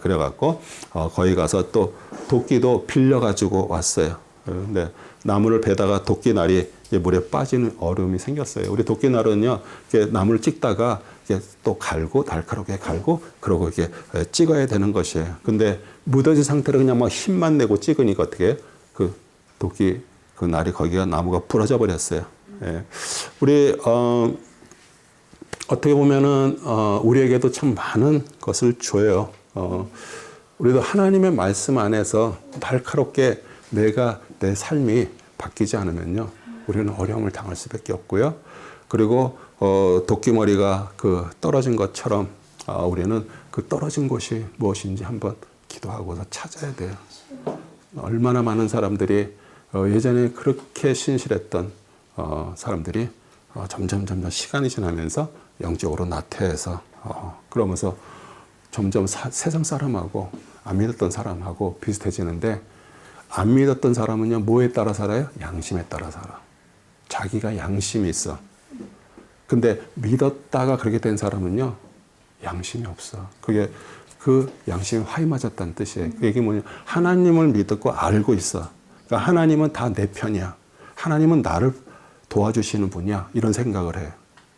그래갖고 거기 가서 또 도끼도 빌려가지고 왔어요. 근데 나무를 베다가 도끼날이 물에 빠지는 어려움이 생겼어요. 우리 도끼날은요, 이렇게 나무를 찍다가 이렇게 또 갈고, 날카롭게 갈고, 그러고 이렇게 찍어야 되는 것이에요. 근데 묻어진 상태로 그냥 막 힘만 내고 찍으니까 어떻게 그 도끼, 그 날이 거기가 나무가 부러져 버렸어요. 예. 우리, 어떻게 보면은, 우리에게도 참 많은 것을 줘요. 우리도 하나님의 말씀 안에서 날카롭게 내가 내 삶이 바뀌지 않으면요, 우리는 어려움을 당할 수밖에 없고요. 그리고 도끼머리가 그 떨어진 것처럼 우리는 그 떨어진 곳이 무엇인지 한번 기도하고서 찾아야 돼요. 얼마나 많은 사람들이 예전에 그렇게 신실했던 사람들이 점점 시간이 지나면서 영적으로 나태해서 그러면서 점점 세상 사람하고 안 믿었던 사람하고 비슷해지는데, 안 믿었던 사람은요, 뭐에 따라 살아요? 양심에 따라 살아. 자기가 양심이 있어. 근데 믿었다가 그렇게 된 사람은요, 양심이 없어. 그게 그 양심이 화이 맞았다는 뜻이에요. 그 얘기 뭐냐? 하나님을 믿고 알고 있어. 그러니까 하나님은 다 내 편이야. 하나님은 나를 도와주시는 분이야. 이런 생각을 해요.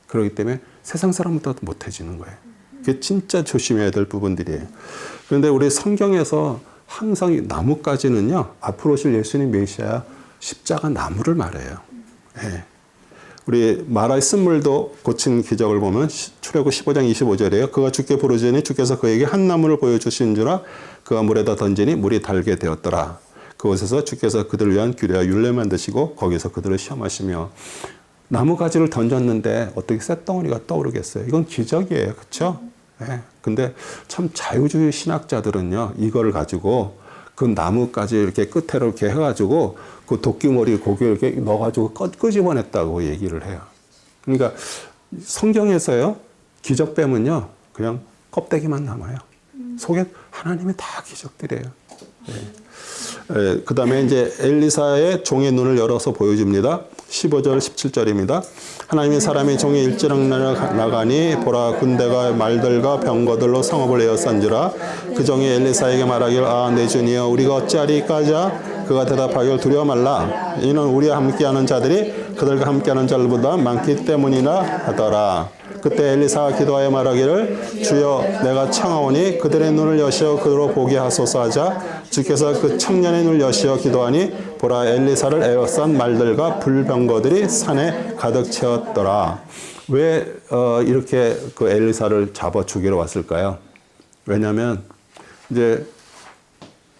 그렇기 때문에 세상 사람보다 못해지는 거예요. 그게 진짜 조심해야 될 부분들이에요. 그런데 우리 성경에서 항상 이 나뭇가지는요, 앞으로 오실 예수님 메시아 십자가 나무를 말해요. 예. 우리 마라의 쓴물도 고친 기적을 보면 출애굽 15장 25절이에요. 그가 주께 부르짖으니 주께서 그에게 한 나무를 보여주신 줄아 그가 물에다 던지니 물이 달게 되었더라. 그곳에서 주께서 그들을 위한 규례와 율례 만드시고 거기서 그들을 시험하시며. 나무가지를 던졌는데 어떻게 쇳덩어리가 떠오르겠어요? 이건 기적이에요. 그렇죠? 예. 근데 참 자유주의 신학자들은요, 이거를 가지고 그 나무까지 이렇게 끝으로 이렇게 해가지고 그 도끼머리 고기를 이렇게 넣어가지고 끄집어냈다고 얘기를 해요. 그러니까 성경에서요, 기적 빼면요, 그냥 껍데기만 남아요. 속에 하나님의 다 기적들이에요. 예. 그 다음에 이제 엘리사의 종의 눈을 열어서 보여줍니다. 15절, 17절입니다. 하나님의 사람이 종이 일지랑 나가니 보라 군대가 말들과 병거들로 성읍을 에워싼지라. 그 종이 엘리사에게 말하기를 아 내 주니여 우리가 어찌하리까자. 그가 대답하기를 두려워 말라. 이는 우리와 함께하는 자들이 그들과 함께하는 자들보다 많기 때문이라 하더라. 그때 엘리사가 기도하여 말하기를 주여 내가 청하오니 그들의 눈을 여시어 그대로 보게 하소서 하자. 주께서 그 청년의 눈을 여시어 기도하니 보라 엘리사를 에워싼 말들과 불병거들이 산에 가득 채웠더라. 왜 이렇게 그 엘리사를 잡아 죽이러 왔을까요? 왜냐하면 이제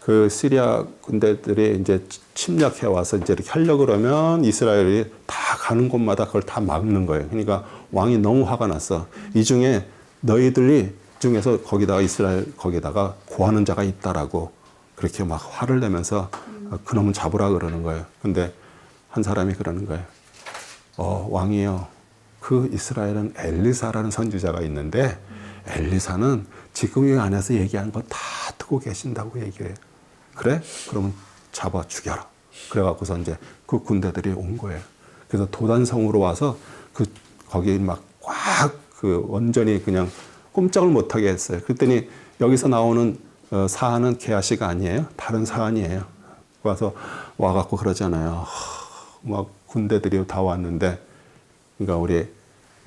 그 시리아 군대들이 이제 침략해 와서 이제 이렇게 하려고 그러면 이스라엘이 다 가는 곳마다 그걸 다 막는 거예요. 그러니까 왕이 너무 화가 났어. 이 중에 너희들이 중에서 거기다가 이스라엘 거기다가 고하는 자가 있다라고 그렇게 막 화를 내면서 그놈은 잡으라 그러는 거예요. 근데 한 사람이 그러는 거예요. 왕이요. 그 이스라엘은 엘리사라는 선지자가 있는데 엘리사는 지금 이 안에서 얘기하는 거 다 듣고 계신다고 얘기해요. 그래? 그러면 잡아 죽여라. 그래갖고서 이제 그 군대들이 온 거예요. 그래서 도단성으로 와서 거기 막 꽉 완전히 그냥 꼼짝을 못하게 했어요. 그랬더니 여기서 나오는 사안은 게하시가 아니에요. 다른 사안이에요. 와갖고 그러잖아요. 막 군대들이 다 왔는데, 그러니까 우리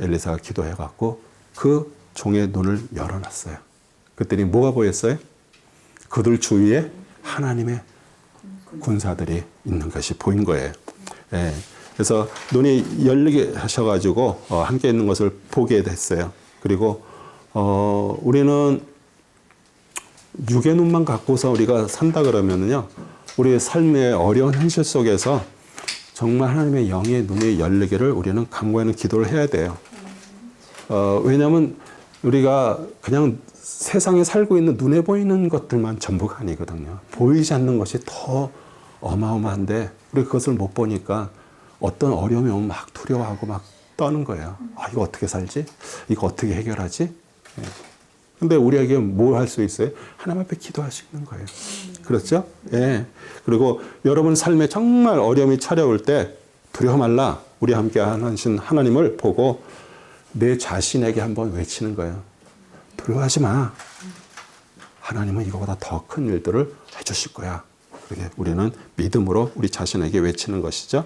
엘리사가 기도해갖고 그 종의 눈을 열어놨어요. 그랬더니 뭐가 보였어요? 그들 주위에 하나님의 군사들이 있는 것이 보인 거예요. 예. 그래서 눈이 열리게 하셔가지고 함께 있는 것을 보게 됐어요. 그리고 우리는 육의 눈만 갖고서 우리가 산다 그러면은요, 우리의 삶의 어려운 현실 속에서 정말 하나님의 영의 눈이 열리기를 우리는 간구하는 기도를 해야 돼요. 왜냐하면 우리가 그냥 세상에 살고 있는 눈에 보이는 것들만 전부가 아니거든요. 보이지 않는 것이 더 어마어마한데 우리 그것을 못 보니까 어떤 어려움이 오면 막 두려워하고 막 떠는 거예요. 아, 이거 어떻게 살지? 이거 어떻게 해결하지? 예. 근데 우리에게 뭘 할 수 있어요? 하나님 앞에 기도할 수 있는 거예요. 그렇죠? 예. 그리고 여러분 삶에 정말 어려움이 찾아올 때 두려워 말라. 우리 함께 하신 하나님을 보고 내 자신에게 한번 외치는 거예요. 두려워하지 마. 하나님은 이거보다 더 큰 일들을 해주실 거야. 그렇게 우리는 믿음으로 우리 자신에게 외치는 것이죠.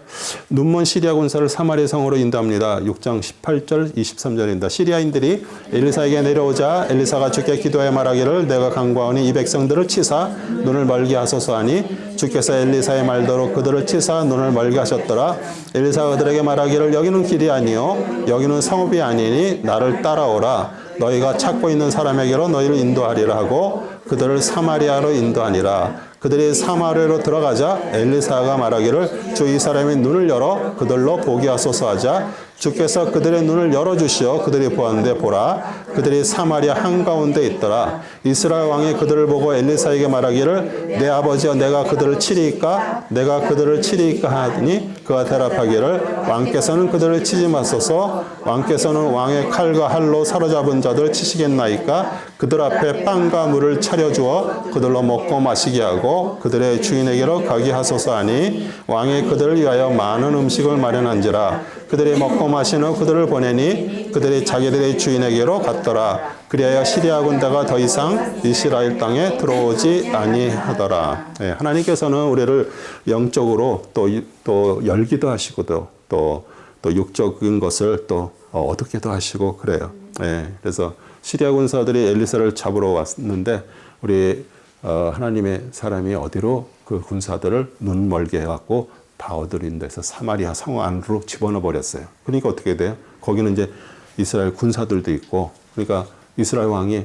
눈먼 시리아 군사를 사마리아 성으로 인도합니다. 6장 18절 23절입니다. 시리아인들이 엘리사에게 내려오자 엘리사가 주께 기도해 말하기를 내가 간구하오니 이 백성들을 치사 눈을 멀게 하소서 하니 주께서 엘리사의 말대로 그들을 치사 눈을 멀게 하셨더라. 엘리사가 그들에게 말하기를 여기는 길이 아니요 여기는 성읍이 아니니 나를 따라오라. 너희가 찾고 있는 사람에게로 너희를 인도하리라 하고 그들을 사마리아로 인도하니라. 그들이 사마리아로 들어가자 엘리사가 말하기를 주 이 사람의 눈을 열어 그들로 보게 하소서 하자 주께서 그들의 눈을 열어주시어 그들이 보았는데 보라 그들이 사마리아 한가운데 있더라. 이스라엘 왕이 그들을 보고 엘리사에게 말하기를 내 아버지여 내가 그들을 치리이까 내가 그들을 치리이까 하니 그가 대답하기를 왕께서는 그들을 치지 마소서 왕께서는 왕의 칼과 할로 사로잡은 자들 치시겠나이까 그들 앞에 빵과 물을 차려주어 그들로 먹고 마시게 하고 그들의 주인에게로 가게 하소서 하니 왕이 그들을 위하여 많은 음식을 마련한지라. 그들이 먹고 마신 후 그들을 보내니 그들이 자기들의 주인에게로 갔더라. 그리하여 시리아 군대가 더 이상 이스라엘 땅에 들어오지 아니하더라. 네, 하나님께서는 우리를 영적으로 또 열기도 하시고 또 육적인 것을 또 얻게도 하시고 그래요. 네, 그래서 시리아 군사들이 엘리사를 잡으러 왔는데 우리 하나님의 사람이 어디로 그 군사들을 눈 멀게 해갖고 바어들인 데서 사마리아 성 안으로 집어넣어 버렸어요. 그러니까 어떻게 돼요? 거기는 이제 이스라엘 군사들도 있고, 그러니까 이스라엘 왕이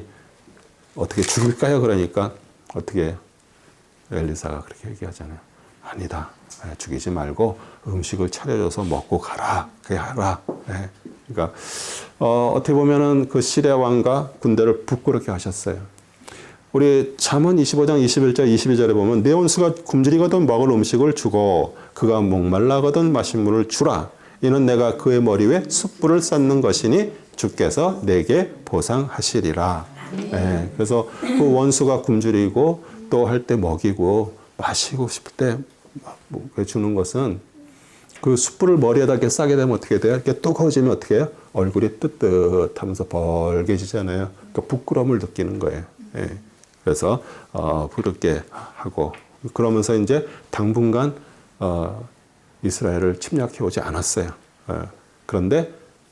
어떻게 죽일까요? 그러니까 어떻게 엘리사가 그렇게 얘기하잖아요. 아니다. 죽이지 말고 음식을 차려줘서 먹고 가라. 그게 하라. 네. 그러니까 어떻게 보면은 그 시리아 왕과 군대를 부끄럽게 하셨어요. 우리 잠언 25장 21절 22절에 보면 내 원수가 굶주리거든 먹을 음식을 주고 그가 목말라거든 마신 물을 주라. 이는 내가 그의 머리 위에 숯불을 쌓는 것이니 주께서 내게 보상하시리라. 네, 그래서 그 원수가 굶주리고 또 할 때 먹이고 마시고 싶을 때 주는 것은 그 숯불을 머리에다 이렇게 싸게 되면 어떻게 돼요? 이렇게 뜨거워지면 어떻게 해요? 얼굴이 뜨뜻하면서 벌개지잖아요. 그러니까 부끄러움을 느끼는 거예요. 네. 그래서 부럽게 하고 그러면서 이제 당분간 이스라엘을 침략해 오지 않았어요. 그런데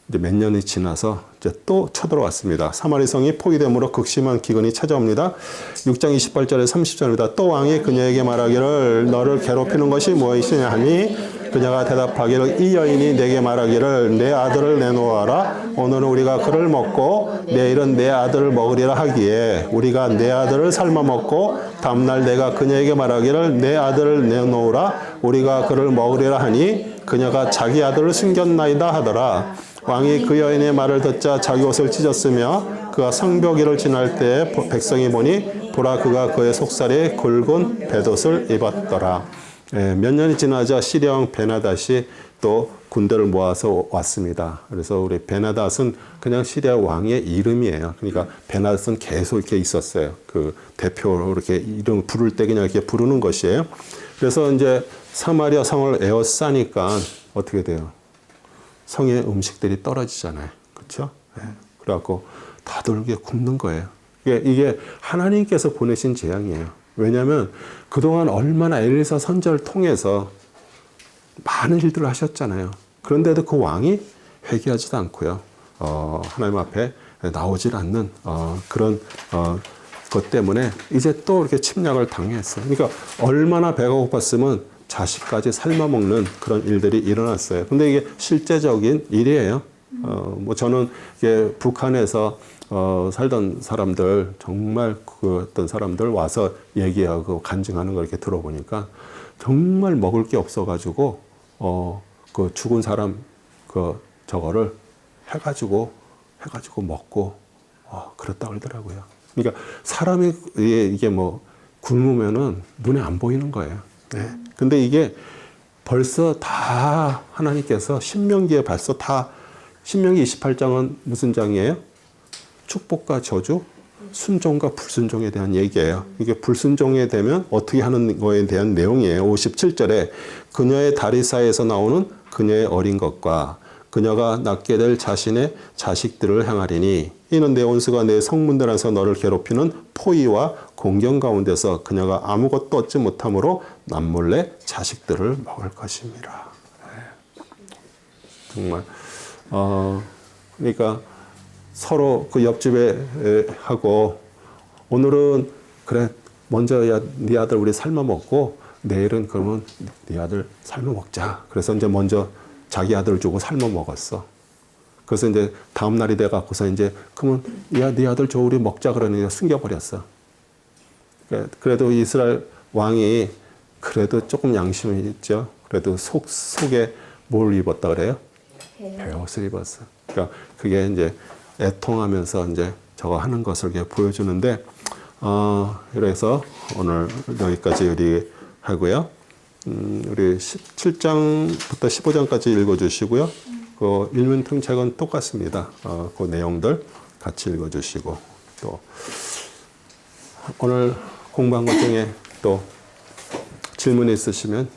이제 몇 년이 지나서 이제 또 쳐들어왔습니다. 사마리 성이 포위됨으로 극심한 기근이 찾아옵니다. 6장 28절에 30절입니다. 또 왕이 그녀에게 말하기를 너를 괴롭히는 것이 무엇이냐 하니 그녀가 대답하기를 이 여인이 내게 말하기를 내 아들을 내놓아라. 오늘은 우리가 그를 먹고 내일은 내 아들을 먹으리라 하기에 우리가 내 아들을 삶아 먹고 다음날 내가 그녀에게 말하기를 내 아들을 내놓으라. 우리가 그를 먹으리라 하니 그녀가 자기 아들을 숨겼나이다 하더라. 왕이 그 여인의 말을 듣자 자기 옷을 찢었으며 그가 성벽일을 지날 때에 백성이 보니 보라 그가 그의 속살에 굵은 베옷을 입었더라. 몇 년이 지나자 시리아 왕 베나닷이 또 군대를 모아서 왔습니다. 그래서 우리 베나닷은 그냥 시리아 왕의 이름이에요. 그러니까 베나닷은 계속 이렇게 있었어요. 그 대표로 이렇게 이름 부를 때 그냥 이렇게 부르는 것이에요. 그래서 이제 사마리아 성을 에워싸니까 어떻게 돼요? 성의 음식들이 떨어지잖아요. 그렇죠? 네. 그래갖고 다들 이게 굶는 거예요. 이게 하나님께서 보내신 재앙이에요. 왜냐하면 그동안 얼마나 엘리사 선지자를 통해서 많은 일들을 하셨잖아요. 그런데도 그 왕이 회개하지도 않고요. 하나님 앞에 나오질 않는 그런 그것 때문에 이제 또 이렇게 침략을 당했어요. 그러니까 얼마나 배가 고팠으면 자식까지 삶아먹는 그런 일들이 일어났어요. 근데 이게 실제적인 일이에요. 뭐 저는 이게 북한에서 살던 사람들, 정말 그 어떤 사람들 와서 얘기하고 간증하는 걸 이렇게 들어보니까 정말 먹을 게 없어가지고, 그 죽은 사람 저거를 해가지고 먹고, 그랬다 그러더라고요. 그러니까 사람이 이게 뭐 굶으면은 눈에 안 보이는 거예요. 네. 근데 이게 벌써 다 하나님께서 신명기에 벌써 다 신명기 28장은 무슨 장이에요? 축복과 저주, 순종과 불순종에 대한 얘기예요. 이게 불순종에 되면 어떻게 하는 거에 대한 내용이에요. 57절에 그녀의 다리 사이에서 나오는 그녀의 어린 것과 그녀가 낳게 될 자신의 자식들을 향하리니 이는 내 온수가 내 성문들 안에서 너를 괴롭히는 포위와 공경 가운데서 그녀가 아무것도 얻지 못함으로 남몰래 자식들을 먹을 것입니다. 네. 정말 그러니까 서로 그 옆집에 하고 오늘은 그래 먼저 야, 네 아들 우리 삶아 먹고 내일은 그러면 네 아들 삶아 먹자. 그래서 이제 먼저 자기 아들 주고 삶아 먹었어. 그래서 이제 다음 날이 돼 갖고서 이제 그러면 야, 네 아들 줘 우리 먹자 그러니 숨겨버렸어. 그래도 이스라엘 왕이 그래도 조금 양심이 있죠. 그래도 속에 뭘 입었다 그래요? 베옷을 입었어. 그러니까 그게 이제 애통하면서 이제 저거 하는 것을 이렇게 보여주는데, 그래서 오늘 여기까지 우리 하고요. 우리 17장부터 15장까지 읽어주시고요. 그 일문통책은 똑같습니다. 그 내용들 같이 읽어주시고 또 오늘 공부한 것 중에 또 질문 있으시면